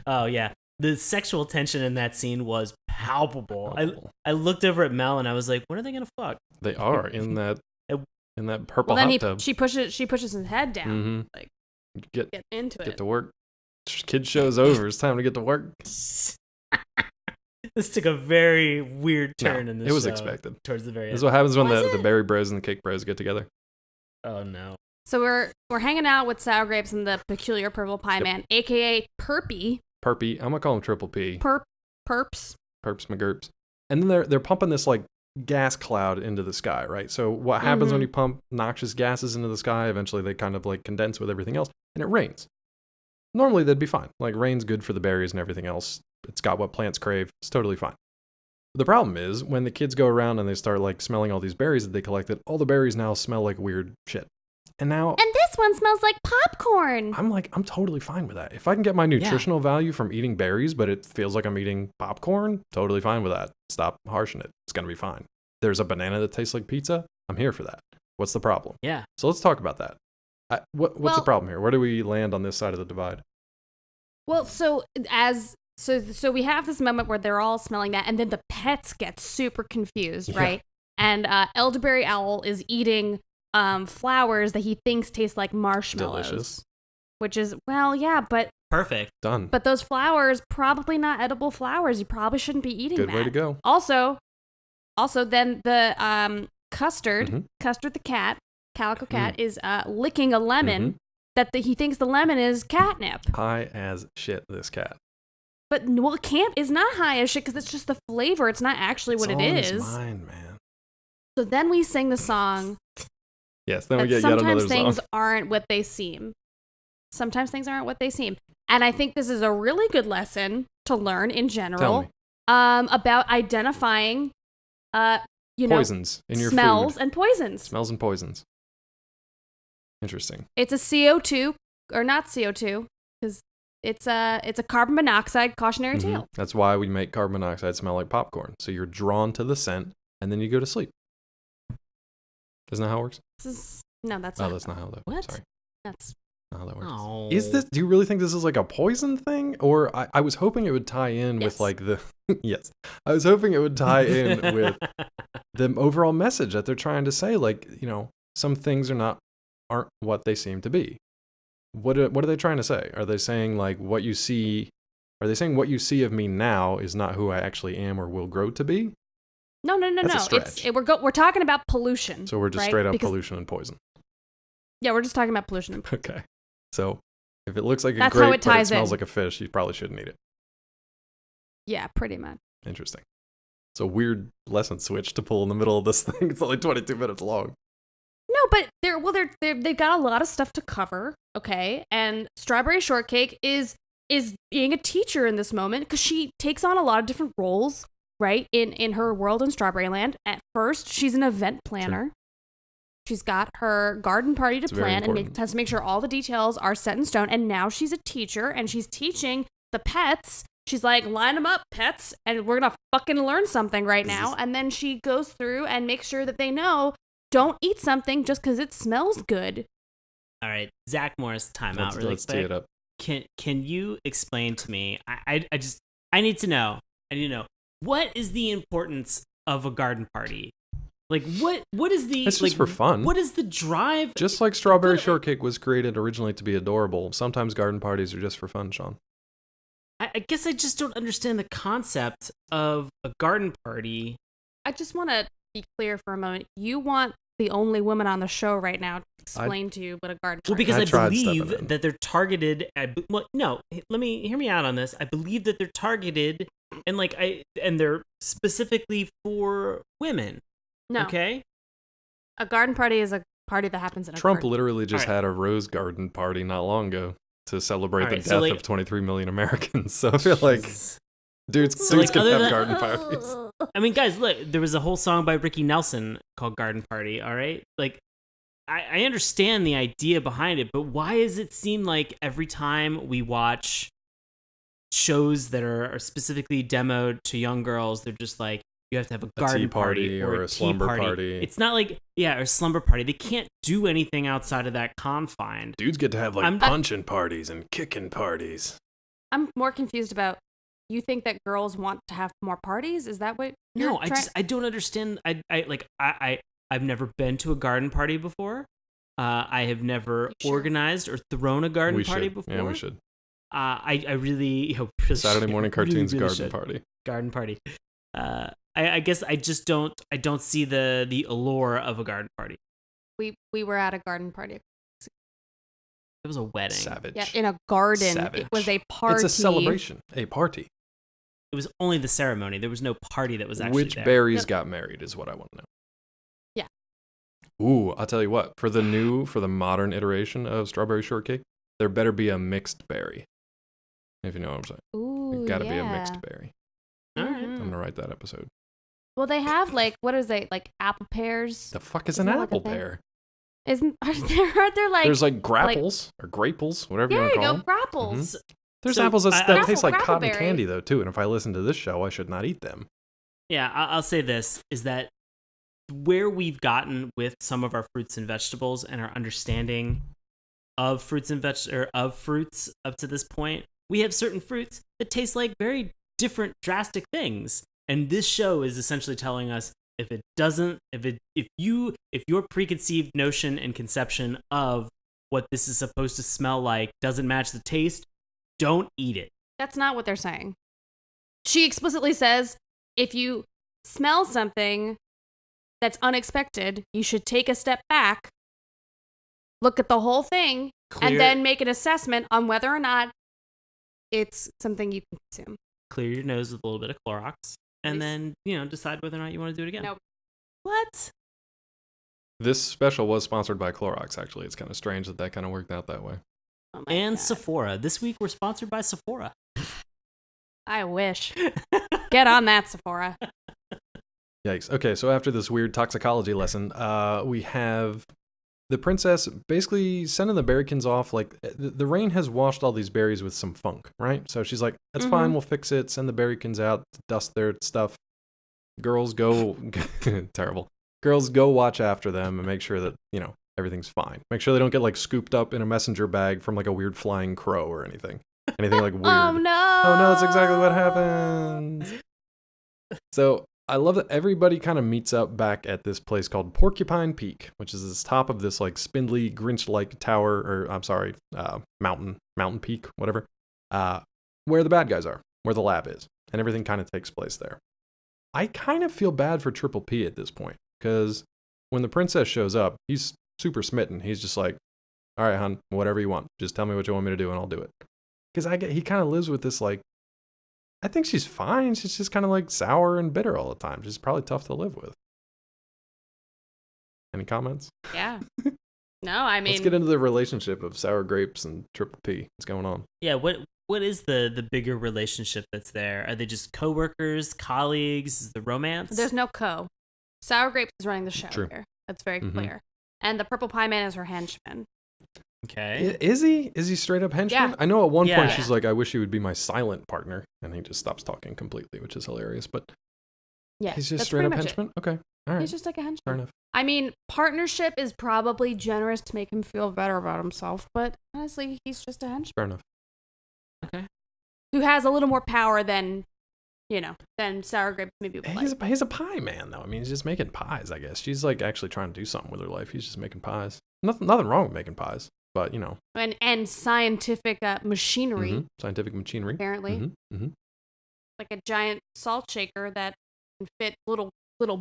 Oh, yeah. The sexual tension in that scene was palpable. Palpable. I looked over at Mel and I was like, when are they going to fuck? They are in that purple Well, then hot tub. she pushes his head down. Mhm. Like, Get get into it. to work. Kid show's over. It's time to get to work. This took a very weird turn No, in this it was show expected. towards the very This end. is what happens when Was the it? Berry Bros and the Cake Bros get together. Oh, no. So we're hanging out with Sour Grapes and the Peculiar Purple Pie Yep. Man, aka Perpy. Perpy. I'm gonna call him Triple P. Perps. Perps McGurps. And then they're pumping this like gas cloud into the sky, right? So what happens when Mhm. you pump noxious gases into the sky? Eventually they kind of like condense with everything else and it rains. Normally they'd be fine. Like rain's good for the berries and everything else. It's got what plants crave. It's totally fine. The problem is when the kids go around and they start like smelling all these berries that they collected, all the berries now smell like weird shit. And now And this one smells like popcorn. I'm totally fine with that. If I can get my nutritional value from eating berries, but it feels like I'm eating popcorn, totally fine with that. Stop harshing it. It's going to be fine. There's a banana that tastes like pizza. I'm here for that. What's the problem? Yeah. So let's talk about that. What's the problem here? Where do we land on this side of the divide? Well, so we have this moment where they're all smelling that, and then the pets get super confused, right? And Elderberry Owl is eating flowers that he thinks taste like marshmallows. Delicious. Which is, well, yeah, but... Perfect. Done. But those flowers, probably not edible flowers. You probably shouldn't be eating Good that. way to go. Also, then the Custard the cat, Calico Cat, is licking a lemon that he thinks the lemon is catnip. High as shit, this cat. But camp is not high as shit because it's just the flavor. It's not actually what it is. It's mind, man. So then we sing the song. Yes, then we get yet another song. Sometimes things aren't what they seem. And I think this is a really good lesson to learn in general about identifying poisons in your smells food. And poisons. Smells and poisons. Interesting. It's a CO2 or not CO2 because it's a carbon monoxide cautionary tale. That's why we make carbon monoxide smell like popcorn. So you're drawn to the scent and then you go to sleep. Isn't that how it works? No, that's not. Oh, that's not how that works. What? Sorry. That's not how that works. Oh. Do you really think this is like a poison thing? Or I was hoping it would tie in with like the... Yes. I was hoping it would tie in with the overall message that they're trying to say. Like, some things aren't what they seem to be. What are they trying to say? Are they saying like what you see of me now is not who I actually am or will grow to be? No. That's a stretch. We're talking about pollution. So we're just straight up pollution and poison. Yeah, we're just talking about pollution and poison. Okay. So if it looks like a That's grape how it but it ties smells in. like a fish, you probably shouldn't eat it. Yeah, pretty much. Interesting. It's a weird lesson switch to pull in the middle of this thing. It's only 22 minutes long. No, but they've got a lot of stuff to cover, okay? And Strawberry Shortcake is being a teacher in this moment because she takes on a lot of different roles, right? In her world in Strawberry Land. At first, she's an event planner. Sure. She's got her garden party to plan and has to make sure all the details are set in stone. And now she's a teacher and she's teaching the pets. She's like, line them up, pets, and we're going to fucking learn something right now. And then she goes through and makes sure that they know, don't eat something just because it smells good. All right, Zach Morris, time out really quick. Let's tee it up. Can you explain to me, I need to know, what is the importance of a garden party? Like, what is the... It's just for fun. What is the drive? Just like Strawberry Shortcake was created originally to be adorable, sometimes garden parties are just for fun, Sean. I guess I just don't understand the concept of a garden party. I just want to be clear for a moment. You want the only woman on the show right now to explain to you what a garden party is. Well, because I believe that they're targeted at... Well, no, hear me out on this. I believe that they're targeted and they're specifically for women. No. Okay? A garden party is a party that happens in a Trump garden. literally just had a rose garden party not long ago to celebrate the death of 23 million Americans. So I feel like dudes can have garden parties. I mean, guys, look, there was a whole song by Ricky Nelson called Garden Party, all right? Like, I understand the idea behind it, but why does it seem like every time we watch shows that are specifically demoed to young girls, they're just like, you have to have a garden party or a slumber party. It's not like, or a slumber party. They can't do anything outside of that confine. Dudes get to have punching parties and kicking parties. I'm more confused about, you think that girls want to have more parties? Is that what you're No, I don't understand. I've never been to a garden party before. I have never organized or thrown a garden party before. Yeah, we should. I really Saturday morning cartoons really garden party. Garden party. I guess I just don't see the allure of a garden party. We were at a garden party. It was a wedding. Savage. Yeah, in a garden. Savage. It was a party. It's a celebration. A party. It was only the ceremony. There was no party that was actually Which there. berries got married is what I want to know. Yeah. Ooh, I'll tell you what. For the modern iteration of Strawberry Shortcake, there better be a mixed berry. If you know what I'm saying. Ooh, There gotta be a mixed berry. All right. I'm gonna write that episode. Well, they have what is it, like apple pears? The fuck is an apple pear? Aren't there like There's like grapples or graples, whatever you there want you to call go, them. grapples. There's So, apples that taste like cotton grappleberry. candy though too, and if I listen to this show, I should not eat them. Yeah, I'll say this is that where we've gotten with some of our fruits and vegetables and our understanding of fruits and of fruits up to this point, we have certain fruits that taste like very different, drastic things. And this show is essentially telling us if your preconceived notion and conception of what this is supposed to smell like doesn't match the taste, don't eat it. That's not what they're saying. She explicitly says if you smell something that's unexpected, you should take a step back, look at the whole thing, and then make an assessment on whether or not it's something you can consume. Clear your nose with a little bit of Clorox, and then, decide whether or not you want to do it again. Nope. What? This special was sponsored by Clorox, actually. It's kind of strange that kind of worked out that way. Oh my And God. Sephora. This week we're sponsored by Sephora. I wish. Get on that, Sephora. Yikes. Okay, so after this weird toxicology lesson, we have the princess basically sending the berrykins off. Like, the rain has washed all these berries with some funk, right? So she's like, that's fine, we'll fix it. Send the berrykins out to dust their stuff. Girls go... terrible. Girls go watch after them and make sure that, everything's fine. Make sure they don't get, like, scooped up in a messenger bag from, like, a weird flying crow or anything. Anything, like, weird. Oh, no. Oh, no, that's exactly what happens. So... I love that everybody kind of meets up back at this place called Porcupine Peak, which is this top of this like spindly Grinch-like tower, or I'm sorry, mountain peak, whatever, where the bad guys are, where the lab is, and everything kind of takes place there. I kind of feel bad for Triple P at this point, because when the princess shows up, he's super smitten. He's just like, all right, hon, whatever you want. Just tell me what you want me to do, and I'll do it. Because he kind of lives with this like, I think she's fine. She's just kind of like sour and bitter all the time. She's probably tough to live with. Any comments? Yeah. No, I mean... Let's get into the relationship of Sour Grapes and Triple P. What's going on? Yeah, what is the bigger relationship that's there? Are they just coworkers, colleagues? Is the romance? There's no co. Sour Grapes is running the show True. here. That's very clear. And the Purple Pie Man is her henchman. Okay. Is he? Is he straight up henchman? Yeah. I know at one point Yeah. she's like, I wish you would be my silent partner. And he just stops talking completely, which is hilarious. But Yeah, he's just that's straight up pretty much it. henchman? Okay. All right. He's just like a henchman. Fair enough. I mean, partnership is probably generous to make him feel better about himself, but honestly, he's just a henchman Fair enough. Okay. who has a little more power than Sour Grapes maybe would like. He's a pie man, though. I mean, he's just making pies, I guess. She's like actually trying to do something with her life. He's just making pies. Nothing wrong with making pies, but And scientific machinery, scientific machinery. apparently. Mm-hmm. Like a giant salt shaker that can fit little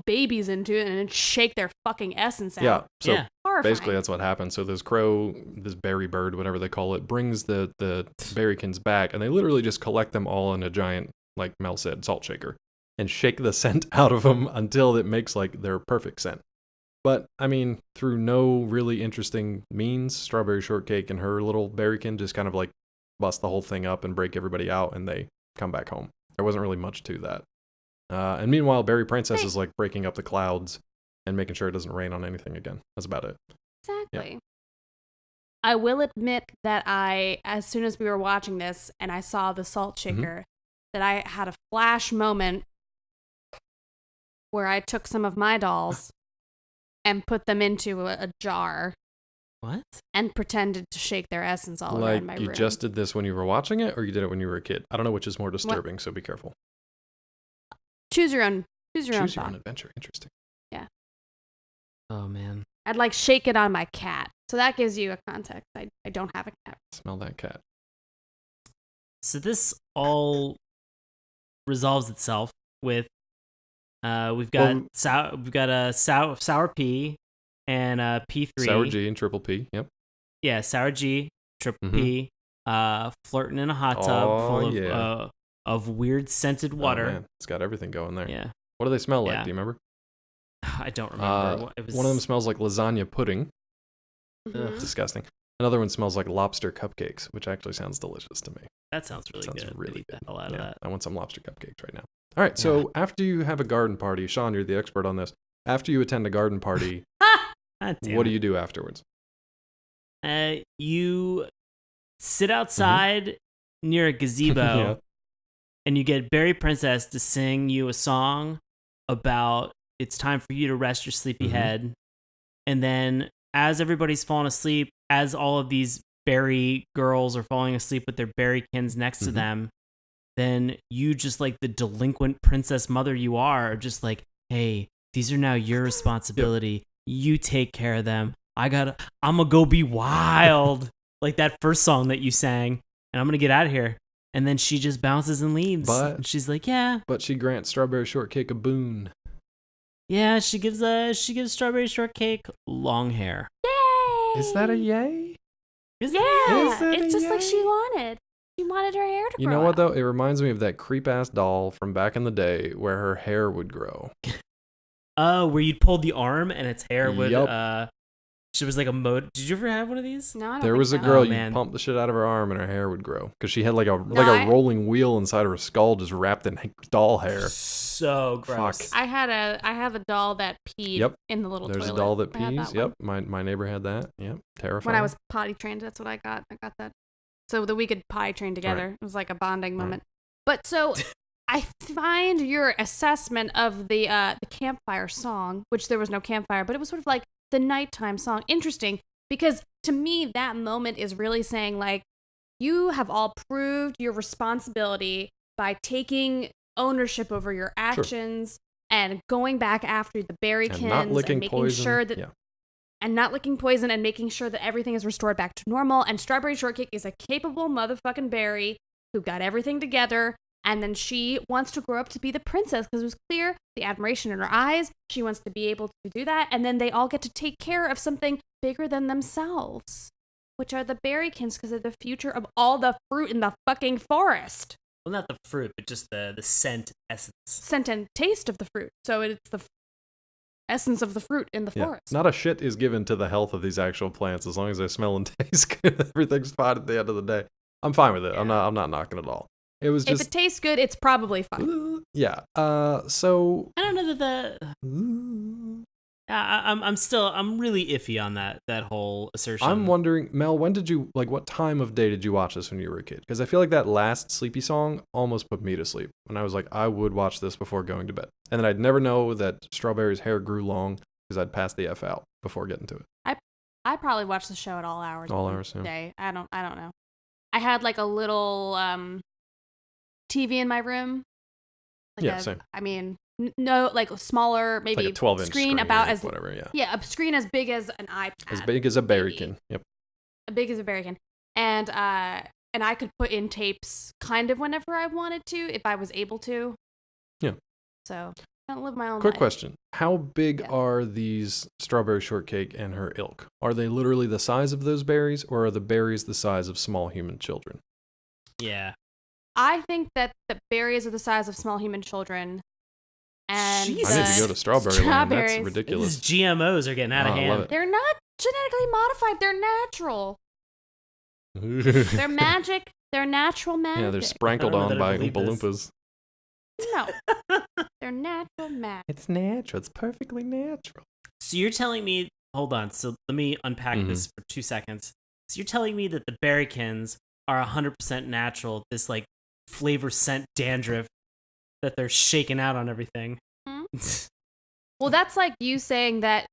babies into it and then shake their fucking essence out. Yeah. So Yeah. Horrifying. basically, that's what happens. So this crow, this berry bird, whatever they call it, brings the berrykins back, and they literally just collect them all in a giant, like Mel said, salt shaker, and shake the scent out of them until it makes like their perfect scent. But I mean, through no really interesting means, Strawberry Shortcake and her little berrykin just kind of like bust the whole thing up and break everybody out, and they come back home. There wasn't really much to that. And meanwhile, Berry Princess is like breaking up the clouds and making sure it doesn't rain on anything again. That's about it. Exactly. Yeah. I will admit that as soon as we were watching this and I saw the salt shaker, that I had a flash moment where I took some of my dolls and put them into a jar What? and pretended to shake their essence all Like around my you room. just did this when you were watching it, or you did it when you were a kid? I don't know which is more disturbing, so be careful. Choose your own Choose your thought. own adventure. Interesting. Oh man. I'd like shake it on my cat. So that gives you a context. I don't have a cat. Smell that cat. So this all resolves itself with we've got sour P and P3. Sour G and Triple P. Yep. Yeah, sour G, Triple P, flirting in a hot tub full of weird scented water. Oh, man. It's got everything going there. Yeah. What do they smell like? Yeah. Do you remember? I don't remember. It was One of them smells like lasagna pudding. Mhm. It's disgusting. Another one smells like lobster cupcakes, which actually sounds delicious to me. That sounds really Sounds good. really Eat good. the hell out of that. I want some lobster cupcakes right now. All right, so after you have a garden party, Sean, you're the expert on this. After you attend a garden party, What do you do afterwards? You sit outside near a gazebo, and you get Berry Princess to sing you a song about it's time for you to rest your sleepy head. And then as everybody's falling asleep, as all of these berry girls are falling asleep with their berrykins next to them, then you, just like the delinquent princess mother you are just like, hey, these are now your responsibility. You take care of them. I'm gonna go be wild. Like that first song that you sang, and I'm gonna get out of here. And then she just bounces and leaves. And she's like, yeah. But she grants Strawberry Shortcake a boon. Yeah, she gives Strawberry Shortcake long hair. Yay! Is that a yay? It's just like she wanted. She wanted her hair to grow. You know what, though? It reminds me of that creep-ass doll from back in the day where her hair would grow. Where you'd pull the arm and its hair would, she was like a mode. Did you ever have one of these? No, I don't There think was a so. girl, you pump the shit out of her arm and her hair would grow. Because she had like a rolling wheel inside of her skull just wrapped in doll hair. So gross. I have a doll that peed in the little toilet. There's a doll that pees. Yep. My neighbor had that. Yep. Terrifying. When I was potty trained, that's what I got. I got that. So that we could potty train together. Right. It was like a bonding moment. But so I find your assessment of the campfire song, which there was no campfire, but it was sort of like the nighttime song, interesting, because to me that moment is really saying like, you have all proved your responsibility by taking ownership over your actions and going back after the berrykins and making poison. Sure that and not licking poison and making sure that everything is restored back to normal. And Strawberry Shortcake is a capable motherfucking berry who got everything together. And then she wants to grow up to be the princess because it was clear the admiration in her eyes. She wants to be able to do that. And then they all get to take care of something bigger than themselves, which are the berrykins, because they're the future of all the fruit in the fucking forest. Well, not the fruit, but just the scent essence. Scent and taste of the fruit. So it's the essence of the fruit in the forest. Not a shit is given to the health of these actual plants as long as they smell and taste good. Everything's fine at the end of the day. I'm fine with it. Yeah. I'm not knocking it at all. It was just, if it tastes good, it's probably fine. Yeah. So I don't know that I'm really iffy on that whole assertion. I'm wondering, Mel, what time of day did you watch this when you were a kid? Because I feel like that last sleepy song almost put me to sleep. And I was like, I would watch this before going to bed. And then I'd never know that Strawberry's hair grew long because I'd pass the F out before getting to it. I probably watched the show at all hours. All hours, of the day. I don't know. I had like a little TV in my room. Same. I mean, no, like a smaller, maybe like a 12-inch screen about as whatever. a screen as big as an iPad, as big as a berrykin. Yep, as big as a berrykin, and I could put in tapes kind of whenever I wanted to, if I was able to. Yeah. So I don't live my own Quick life. question: how big are these Strawberry Shortcake and her ilk? Are they literally the size of those berries, or are the berries the size of small human children? Yeah. I think that the berries are the size of small human children. And I need to go to Strawberry Land. That's ridiculous. These GMOs are getting out of hand. They're not genetically modified. They're natural. They're magic. They're natural magic. Yeah, they're sprinkled on by Oompa Loompas. No. They're natural magic. It's natural. It's perfectly natural. So you're telling me, hold on. So let me unpack this for 2 seconds. So you're telling me that the berrykins are 100% natural, this like flavor scent dandruff that they're shaking out on everything. Well, that's like you saying that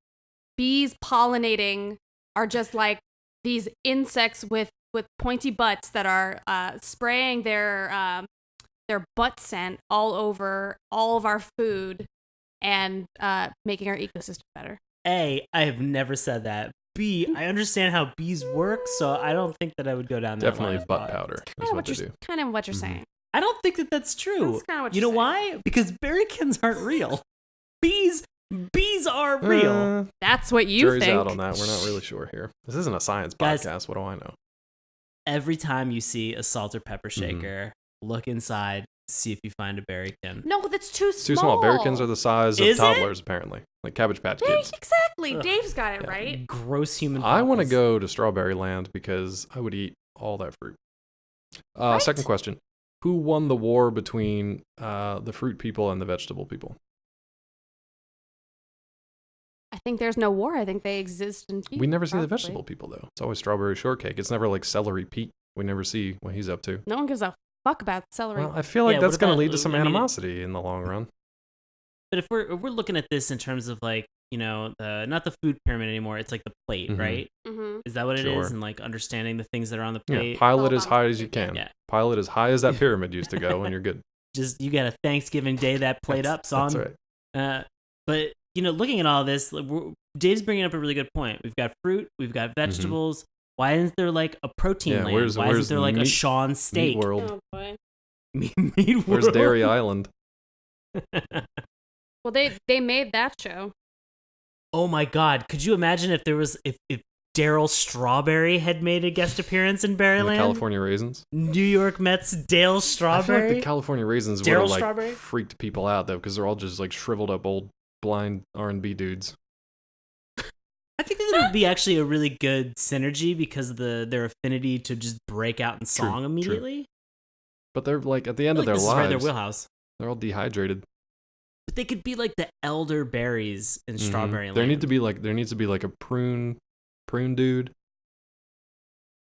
bees pollinating are just like these insects with pointy butts that are spraying their butt scent all over all of our food and making our ecosystem better. A, I have never said that. B, I understand how bees work, so I don't think that I would go down that Definitely line. butt powder. That's what they do. Kind of what you're saying. I don't think that that's true. That's kind of what you you're know saying. why? Because berrykins aren't real. Bees are real. That's what you jury's think. Out on that. We're not really sure here. This isn't a science podcast. What do I know? Every time you see a salt or pepper shaker, look inside, see if you find a berrykin. No, that's too small. Too small. Berrykins are the size of Is toddlers, apparently. Like Cabbage Patch Kids. Exactly. Ugh. Dave's got it right. Gross human I want to bodies. go to Strawberry Land because I would eat all that fruit. Right? Second question. Who won the war between the fruit people and the vegetable people? I think there's no war. I think they exist in peace. We never see the probably. vegetable people, though. It's always Strawberry Shortcake. It's never like Celery Pete. We never see what he's up to. No one gives a fuck about celery. Well, I feel like Yeah, that's what going to about- lead to some I mean- animosity in the long run. But if we're looking at this in terms of like, not the food pyramid anymore, it's like the plate, Mhm. right? Mm-hmm. Is that what it Sure. is? And like understanding the things that are on the Yeah, plate. pile it All as about high as you it. can. Yeah. Pile it as high as that pyramid used to go, and you're good. Just you got a Thanksgiving Day that plate up, son. That's right. But looking at all this, Dave's bringing up a really good point. We've got fruit, we've got vegetables. Why isn't there like a protein Yeah, land? where's- Why where's isn't there like a meat- Sean steak? Meat World. Oh boy. Meat Where's World. Dairy Island? Well, they made that show. Oh my God! Could you imagine if there was if Daryl Strawberry had made a guest appearance in And the Berryland? California Raisins? New York Mets Dale I feel Strawberry. like the California Raisins would Daryl have like Strawberry? freaked people out though, because they're all just like shriveled up old blind R&B dudes. I think that would be actually a really good synergy because of their affinity to just break out in True, song true. immediately. But they're like at the I end feel of their like this is right in lives, their wheelhouse. they're all dehydrated. But they could be like the elderberries in Strawberry Land. There needs to be like a prune dude.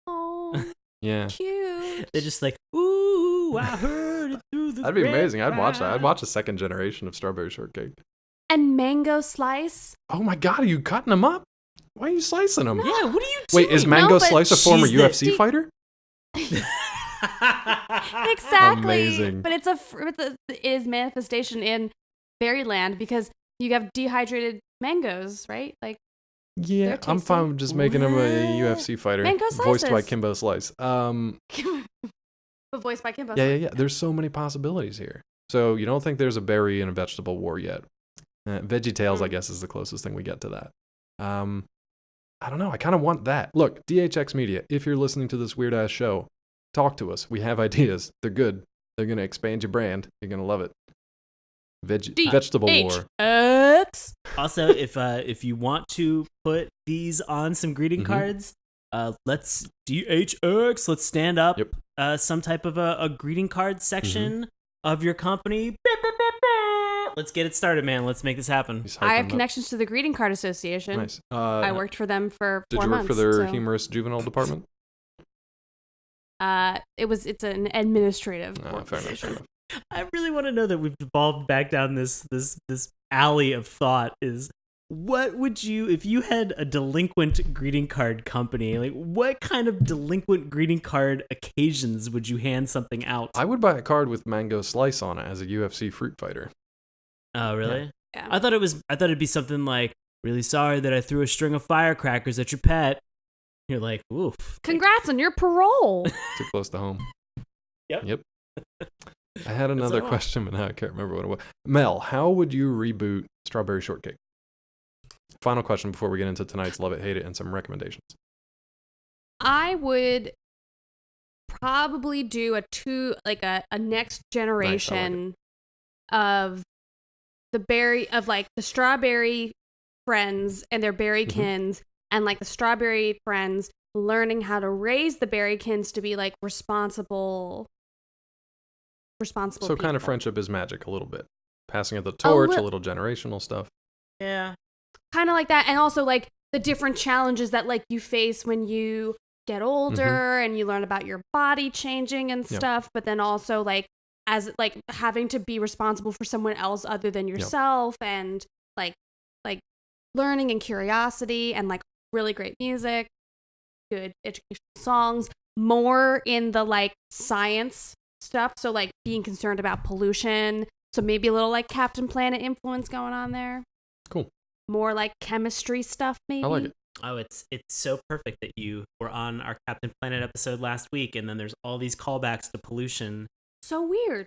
Oh, Yeah. cute. They're just like, ooh, I heard it through the That'd be amazing. I'd watch that. I'd grapevine." watch a second generation of Strawberry Shortcake. And mango slice. Oh my god, are you cutting them up? Why are you slicing them? Yeah, what are you doing? Wait, is Mango but Slice a former she's the- UFC fighter? Exactly. Amazing. But it is manifestation in Berryland because you have dehydrated mangoes, right? Like Yeah, They're I'm tasty. fine with just making him a What? UFC fighter. Mango Voiced by slices. Kimbo Slice. but voiced by Kimbo. Yeah. There's so many possibilities here. So you don't think there's a berry and a vegetable war yet? VeggieTales, I guess, is the closest thing we get to that. I don't know. I kind of want that. Look, DHX Media, if you're listening to this weird ass show, talk to us. We have ideas. They're good. They're gonna expand your brand. You're gonna love it. Vegetable war. DHX. Also, if you want to put these on some greeting cards, let's DHX. Let's stand up Yep. some type of a greeting card section of your company. Let's get it started, man. Let's make this happen. He's hyping I have them up. connections to the Greeting Card Association. Nice. I worked for them for 4 Did you work months. for their so, humorous juvenile department? it's an administrative Fair enough. organization. I really want to know that we've evolved back down this alley of thought. Is what would you, if you had a delinquent greeting card company, like what kind of delinquent greeting card occasions would you hand something out? I would buy a card with Mango Slice on it as a UFC fruit fighter. Oh, really? Yeah. I thought it'd be something like, really sorry that I threw a string of firecrackers at your pet. You're like, oof. Congrats on your parole. Too close to home. Yep. I had another all. question, but now I can't remember what it was. Mel, how would you reboot Strawberry Shortcake? Final question before we get into tonight's Love It, Hate It, and some recommendations. I would probably do a next generation of the strawberry friends and their berrykins and like the strawberry friends learning how to raise the berrykins to be like responsible So kind of people. friendship is magic a little bit. Passing of the torch, a little generational stuff. Yeah. Kind of like that, and also like the different challenges that like you face when you get older and you learn about your body changing and Yep. stuff, but then also like as like having to be responsible for someone else other than yourself and like learning and curiosity and like really great music, good educational songs, more in the like science stuff, so like being concerned about pollution, so maybe a little like Captain Planet influence going on there. Cool. More like chemistry stuff, maybe. I like it. Oh, it's so perfect that you were on our Captain Planet episode last week, and then there's all these callbacks to pollution. So weird.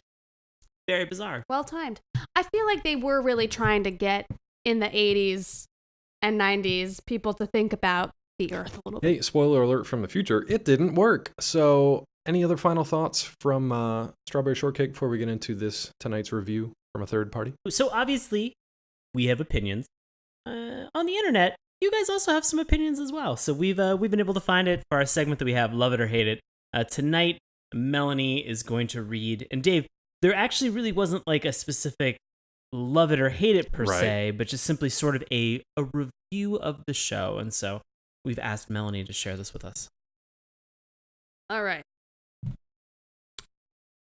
Very bizarre. Well timed. I feel like they were really trying to get in the 80s and 90s people to think about the Earth a little bit. Hey, spoiler alert from the future. It didn't work. So any other final thoughts from Strawberry Shortcake before we get into tonight's review from a third party? So obviously, we have opinions. On the internet, you guys also have some opinions as well. So we've been able to find it for our segment that we have, Love It or Hate It. Tonight, Melanie is going to read, and Dave, there actually really wasn't like a specific love it or hate it per Right. se, but just simply sort of a review of the show. And so we've asked Melanie to share this with us. All right.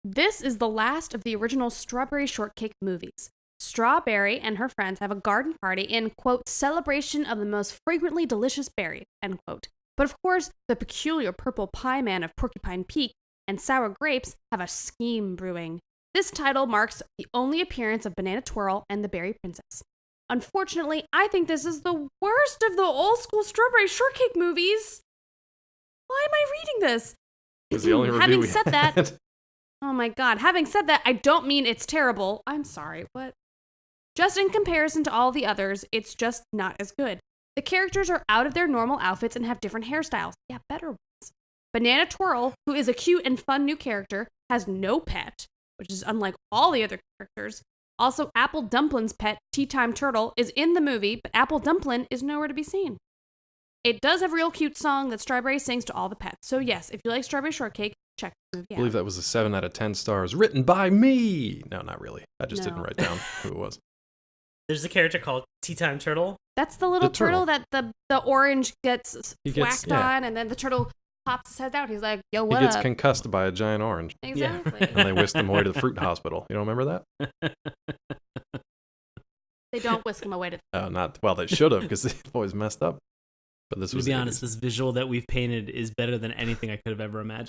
This is the last of the original Strawberry Shortcake movies. Strawberry and her friends have a garden party in, quote, celebration of the most fragrantly delicious berries, end quote. But of course, the peculiar purple pie man of Porcupine Peak and sour grapes have a scheme brewing. This title marks the only appearance of Banana Twirl and the Berry Princess. Unfortunately, I think this is the worst of the old school Strawberry Shortcake movies. Why am I reading this? It was the only review Having we said had. that, oh my god, having said that, I don't mean it's terrible. I'm sorry, what? Just in comparison to all the others, it's just not as good. The characters are out of their normal outfits and have different hairstyles. Yeah, better ones. Banana Twirl, who is a cute and fun new character, has no pet, which is unlike all the other characters. Also, Apple Dumpling's pet, Tea Time Turtle, is in the movie, but Apple Dumpling is nowhere to be seen. It does have a real cute song that Strawberry sings to all the pets. So yes, if you like Strawberry Shortcake, check the movie I out. believe that was a 7 out of 10 stars, written by me. No, not really. I just No. didn't write down who it was. There's a character called Tea Time Turtle. That's the little The turtle. turtle that the orange gets He gets- whacked yeah. on, and then the turtle pops his head out. He's like, yo, He what gets up? concussed by a giant orange, Exactly. and they whisk him away to the fruit hospital. You don't remember that? They don't whisk him away to Not well. They should have, because the boys messed up. But this To was be the honest, 80s. this visual that we've painted is better than anything I could have ever imagined.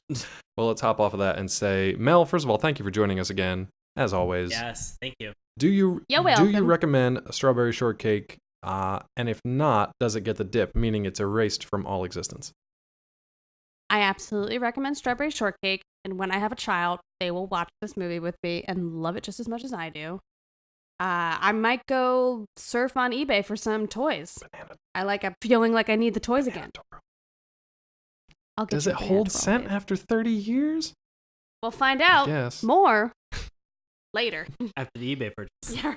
Well, let's hop off of that and say, Mel, first of all, thank you for joining us again, as always. Yes, thank you. Do you You're do you welcome. recommend a Strawberry Shortcake? And if not, does it get the dip, meaning it's erased from all existence? I absolutely recommend Strawberry Shortcake, and when I have a child, they will watch this movie with me and love it just as much as I do. I might go surf on eBay for some toys. I'm feeling like I need the toys again. I'll get Does you it a Banana hold Twirl, scent babe. after 30 years? We'll find out Yes. more later. After the eBay purchase. Yeah.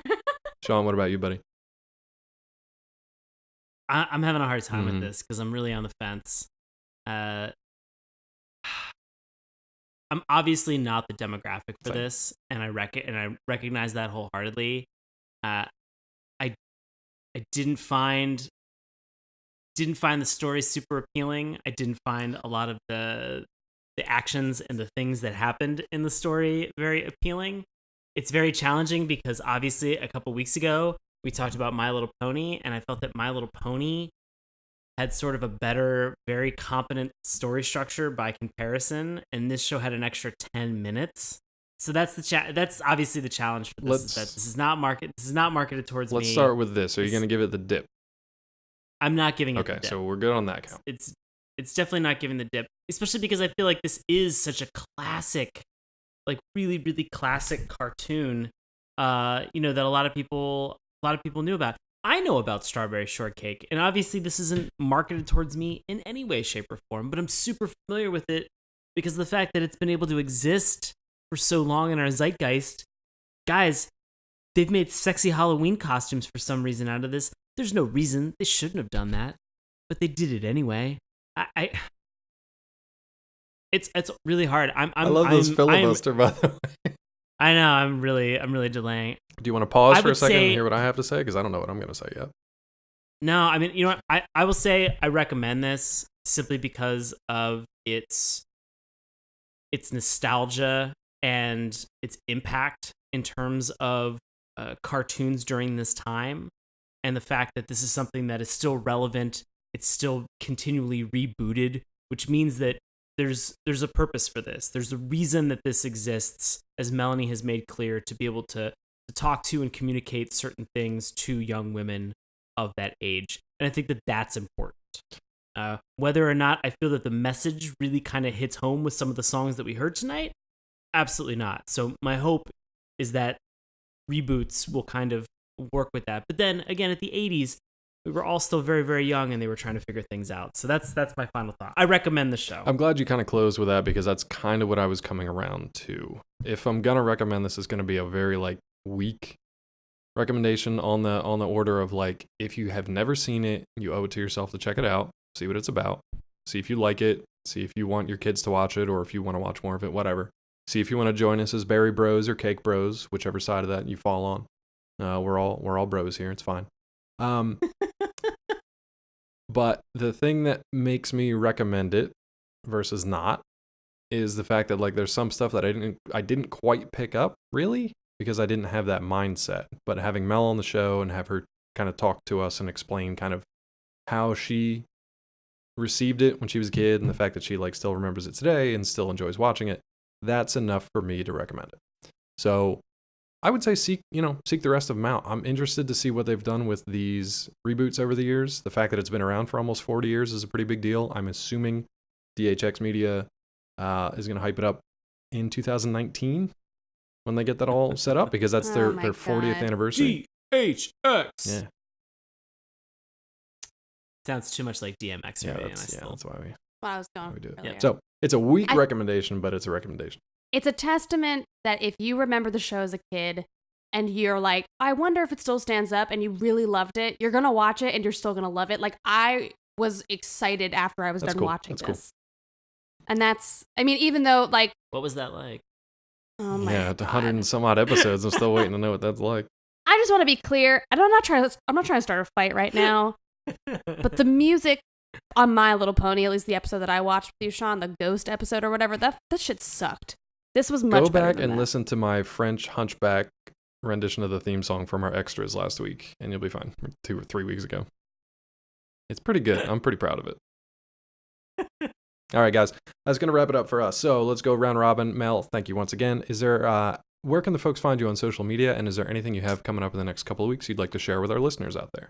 Sean, what about you, buddy? I'm having a hard time Mhm. with this because I'm really on the fence. I'm obviously not the demographic for Same. this, and I recognize that wholeheartedly. I didn't find the story super appealing. I didn't find a lot of the actions and the things that happened in the story very appealing. It's very challenging because obviously a couple weeks ago we talked about My Little Pony, and I felt that My Little Pony had sort of a better, very competent story structure by comparison, and this show had an extra 10 minutes. So that's that's obviously the challenge for this. Is that this is not marketed towards me. Let's start with this. Are you going to give it the dip? I'm not giving it Okay, the dip. so we're good on that count. It's definitely not giving the dip, especially because I feel like this is such a classic, like really, really classic cartoon, that a lot of people knew about. I know about Strawberry Shortcake, and obviously this isn't marketed towards me in any way, shape, or form, but I'm super familiar with it because of the fact that it's been able to exist for so long in our zeitgeist. Guys, they've made sexy Halloween costumes for some reason out of this. There's no reason they shouldn't have done that, but they did it anyway. It's really hard. I love those filibuster, by the way. I know. I'm really delaying. Do you want to pause I for a would second and say- hear what I have to say? Because I don't know what I'm going to say yet. No, I mean, you know what? I will say I recommend this simply because of its nostalgia and its impact in terms of cartoons during this time, and the fact that this is something that is still relevant. It's still continually rebooted, which means that there's a purpose for this. There's a reason that this exists, as Melanie has made clear, to be able to talk to and communicate certain things to young women of that age. And I think that that's important. Whether or not I feel that the message really kind of hits home with some of the songs that we heard tonight, absolutely not. So my hope is that reboots will kind of work with that. But then again, at the 80s, we were all still very, very young, and they were trying to figure things out. So that's my final thought. I recommend the show. I'm glad you kind of closed with that, because that's kind of what I was coming around to. If I'm going to recommend this, it's going to be a very weak recommendation on the order of if you have never seen it, you owe it to yourself to check it out, see what it's about, see if you like it, see if you want your kids to watch it, or if you want to watch more of it, whatever. See if you want to join us as Berry Bros or Cake Bros, whichever side of that you fall on. We're all bros here. It's fine. But the thing that makes me recommend it versus not is the fact that like there's some stuff that I didn't quite pick up really because I didn't have that mindset. But having Mel on the show and have her kind of talk to us and explain kind of how she received it when she was a kid and the fact that she like still remembers it today and still enjoys watching it, that's enough for me to recommend it. So I would say seek the rest of them out. I'm interested to see what they've done with these reboots over the years. The fact that it's been around for almost 40 years is a pretty big deal. I'm assuming DHX Media is going to hype it up in 2019 when they get that all set up because that's their 40th anniversary. DHX. Yeah. Sounds too much like DMX. Yeah, that's why I was going. we do it. Earlier. Yeah. So it's a weak recommendation, but it's a recommendation. It's a testament that if you remember the show as a kid and you're like, I wonder if it still stands up, and you really loved it, you're going to watch it and you're still going to love it. Like, I was excited after I was done watching this. Cool. And that's, I mean, even though, like... What was that like? Oh my God. 100 and some odd episodes. I'm still waiting to know what that's like. I just want to be clear. I'm not trying to start a fight right now. But the music on My Little Pony, at least the episode that I watched with you, Sean, the Ghost episode or whatever, that shit sucked. This was much better. Go back and listen to my French Hunchback rendition of the theme song from our extras last week, and you'll be fine. 2 or 3 weeks ago. It's pretty good. I'm pretty proud of it. All right, guys. That's going to wrap it up for us. So let's go round robin. Mel, thank you once again. Is there where can the folks find you on social media, and is there anything you have coming up in the next couple of weeks you'd like to share with our listeners out there?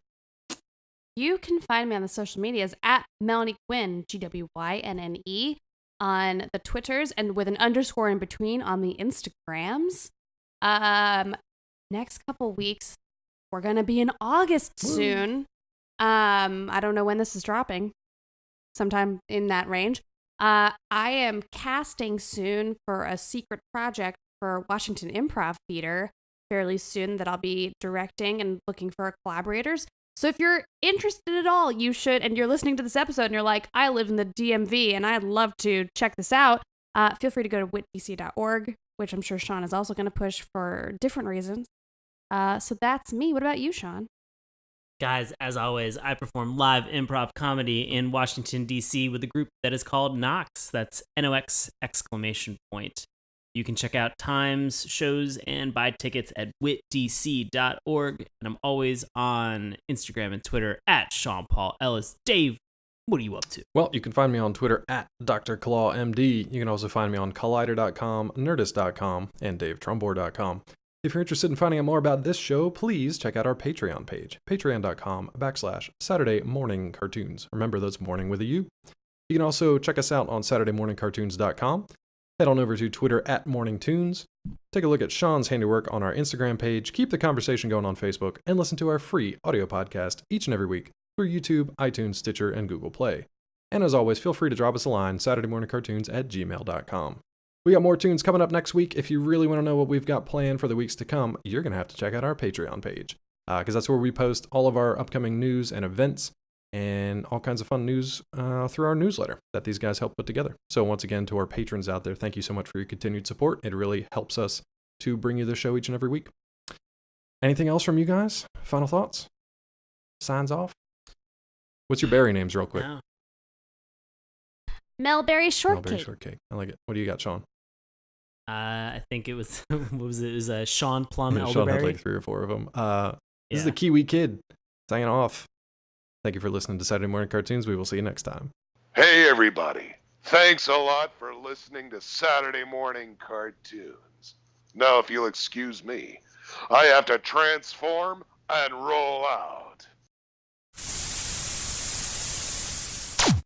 You can find me on the social medias at Melanie Quinn, GWYNNE, on the Twitters and with an underscore in between on the Instagrams. Next couple weeks, we're going to be in August soon. I don't know when this is dropping. Sometime in that range. I am casting soon for a secret project for Washington Improv Theater fairly soon that I'll be directing and looking for collaborators. So if you're interested at all, you should, and you're listening to this episode and you're like, I live in the DMV and I'd love to check this out, feel free to go to witdc.org, which I'm sure Sean is also going to push for different reasons. So that's me. What about you, Sean? Guys, as always, I perform live improv comedy in Washington, D.C. with a group that is called Nox. That's NOX exclamation point. You can check out times, shows, and buy tickets at witdc.org. And I'm always on Instagram and Twitter at Sean Paul Ellis. Dave, what are you up to? Well, you can find me on Twitter at Dr. Claw MD. You can also find me on collider.com, nerdist.com, and davetrumbore.com. If you're interested in finding out more about this show, please check out our Patreon page, patreon.com/Saturday Morning Cartoons. Remember, that's morning with a U. You can also check us out on SaturdayMorningCartoons.com. Head on over to Twitter at MorningTunes. Take a look at Sean's handiwork on our Instagram page. Keep the conversation going on Facebook, and listen to our free audio podcast each and every week through YouTube, iTunes, Stitcher, and Google Play. And as always, feel free to drop us a line, SaturdayMorningCartoons@gmail.com. We got more tunes coming up next week. If you really want to know what we've got planned for the weeks to come, you're going to have to check out our Patreon page, because that's where we post all of our upcoming news and events and all kinds of fun news through our newsletter that these guys help put together. So once again, to our patrons out there, thank you so much for your continued support. It really helps us to bring you the show each and every week. Anything else from you guys? Final thoughts? Signs off? What's your berry names real quick? No. Melberry Shortcake. Melberry Shortcake. I like it. What do you got, Sean? I think it was, what was it? It was Sean Plum Yeah, Elderberry. Sean had like 3 or 4 of them. This is the Kiwi Kid signing off. Thank you for listening to Saturday Morning Cartoons. We will see you next time. Hey, everybody. Thanks a lot for listening to Saturday Morning Cartoons. Now, if you'll excuse me, I have to transform and roll out.